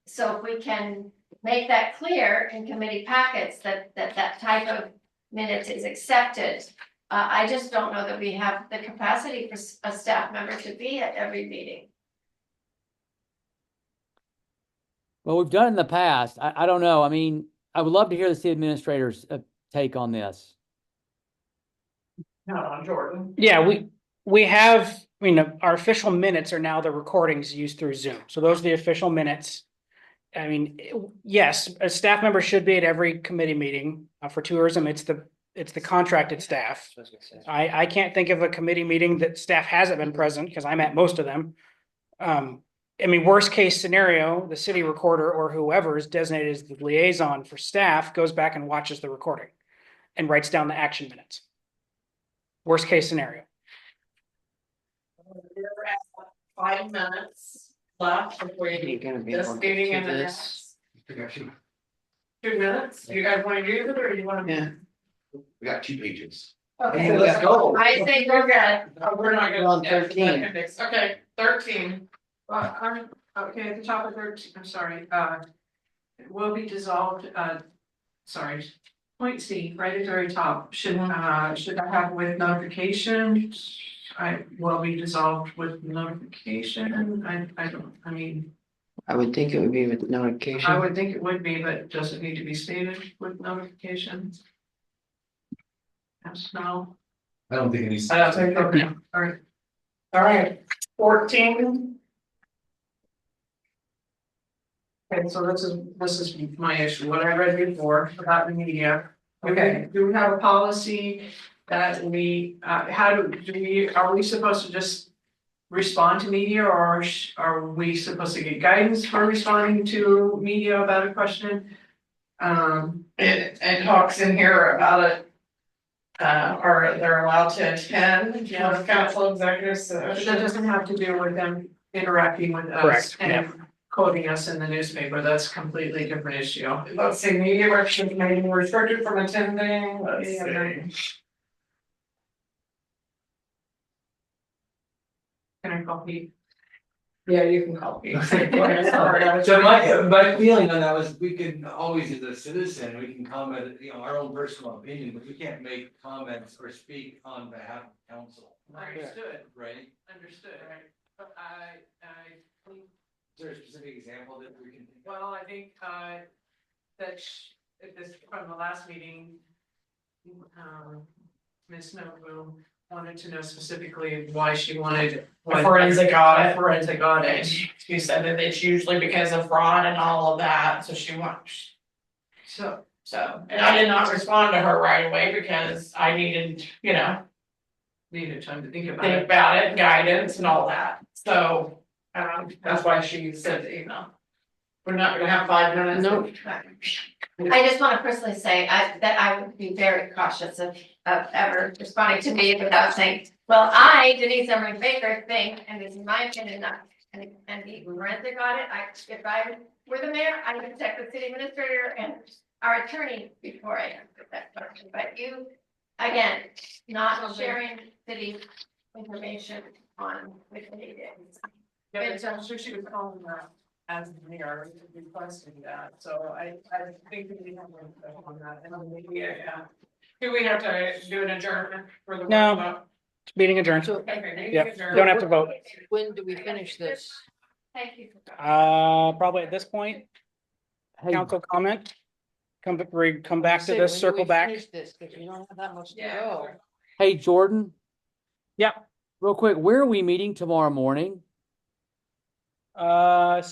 So if we can make that clear in committee packets that type of minutes is accepted. I just don't know that we have the capacity for a staff member to be at every meeting. Well, we've done it in the past. I don't know. I mean, I would love to hear the city administrator's take on this. Not on Jordan. Yeah, we have, our official minutes are now the recordings used through Zoom. So those are the official minutes. I mean, yes, a staff member should be at every committee meeting. For tourism, it's the contracted staff. I can't think of a committee meeting that staff hasn't been present because I'm at most of them. I mean, worst case scenario, the city recorder or whoever is designated as the liaison for staff goes back and watches the recording and writes down the action minutes. Worst case scenario. We're at 5 minutes left before You're you gonna be this able to meeting do and the this. next 2 minutes. You guys want to do it or you want to? Yeah. We got 2 pages. Okay, Let's go. I think we're good. We're not We're on gonna. 13. Okay, 13. I'm, okay, at the top of 13, I'm sorry, it will be dissolved, sorry. Point C, right at the very top, should I have with notification? I will be dissolved with notification, I mean, I would think it would be with I notification. would think it would be, but does it need to be stated with notification? Yes, no, I don't think it needs. okay, alright. All right, 14. Okay, so this is my issue, what I read before about the media. Okay, do we have a policy that we, are we supposed to just respond to media or are we supposed to get guidance for responding to media about a question? It talks in here about it. Or they're allowed to attend, council executive But session. that doesn't have to do with them interacting with us Correct, and quoting us in the newspaper, that's a completely different issue. Let's see, media restrictions may be restricted from attending, let's see. Can I copy? Yeah, you can call me. So my feeling on that was we can always, as a citizen, we can comment, our own personal opinion, but we can't make comments or speak on behalf of council, Understood, right? understood, but Is there a specific example that we can? well, I think, that if this, from the last meeting, Ms. Nobu wanted to know specifically why she wanted. A forensic audit. Forensic audit. She said that it's usually because of fraud and all of that, so she wants. So, And I did not respond to her right away because I needed, needed time to think about think it. about it, guidance and all that, so. That's why she sent the email. We're not gonna have 5 minutes. Nope. I just want to personally say that I would be very cautious of ever responding to me without saying, well, I, Denise Emery Baker, think, and this is my opinion, and the forensic audit, if I were the mayor, I would check with city administrator and our attorney before I answer that question, but you, again, not sharing city information on the Canadians. Yeah, but I'm sure she was calling that as the mayor, requesting that, so I think we have on that, and then maybe, Yeah. Do we have to do an adjournment for the? No. workshop? Meeting adjourned. So Okay, meeting Yep, adjourned. don't have to vote. when do we finish this? Thank you. Probably at this point, Hey, council comment. Come back to Say, this, when do circle we back. finish this? Cause we don't have that much to Yeah. go. hey, Jordan, Yeah, real quick, where are we meeting tomorrow morning? same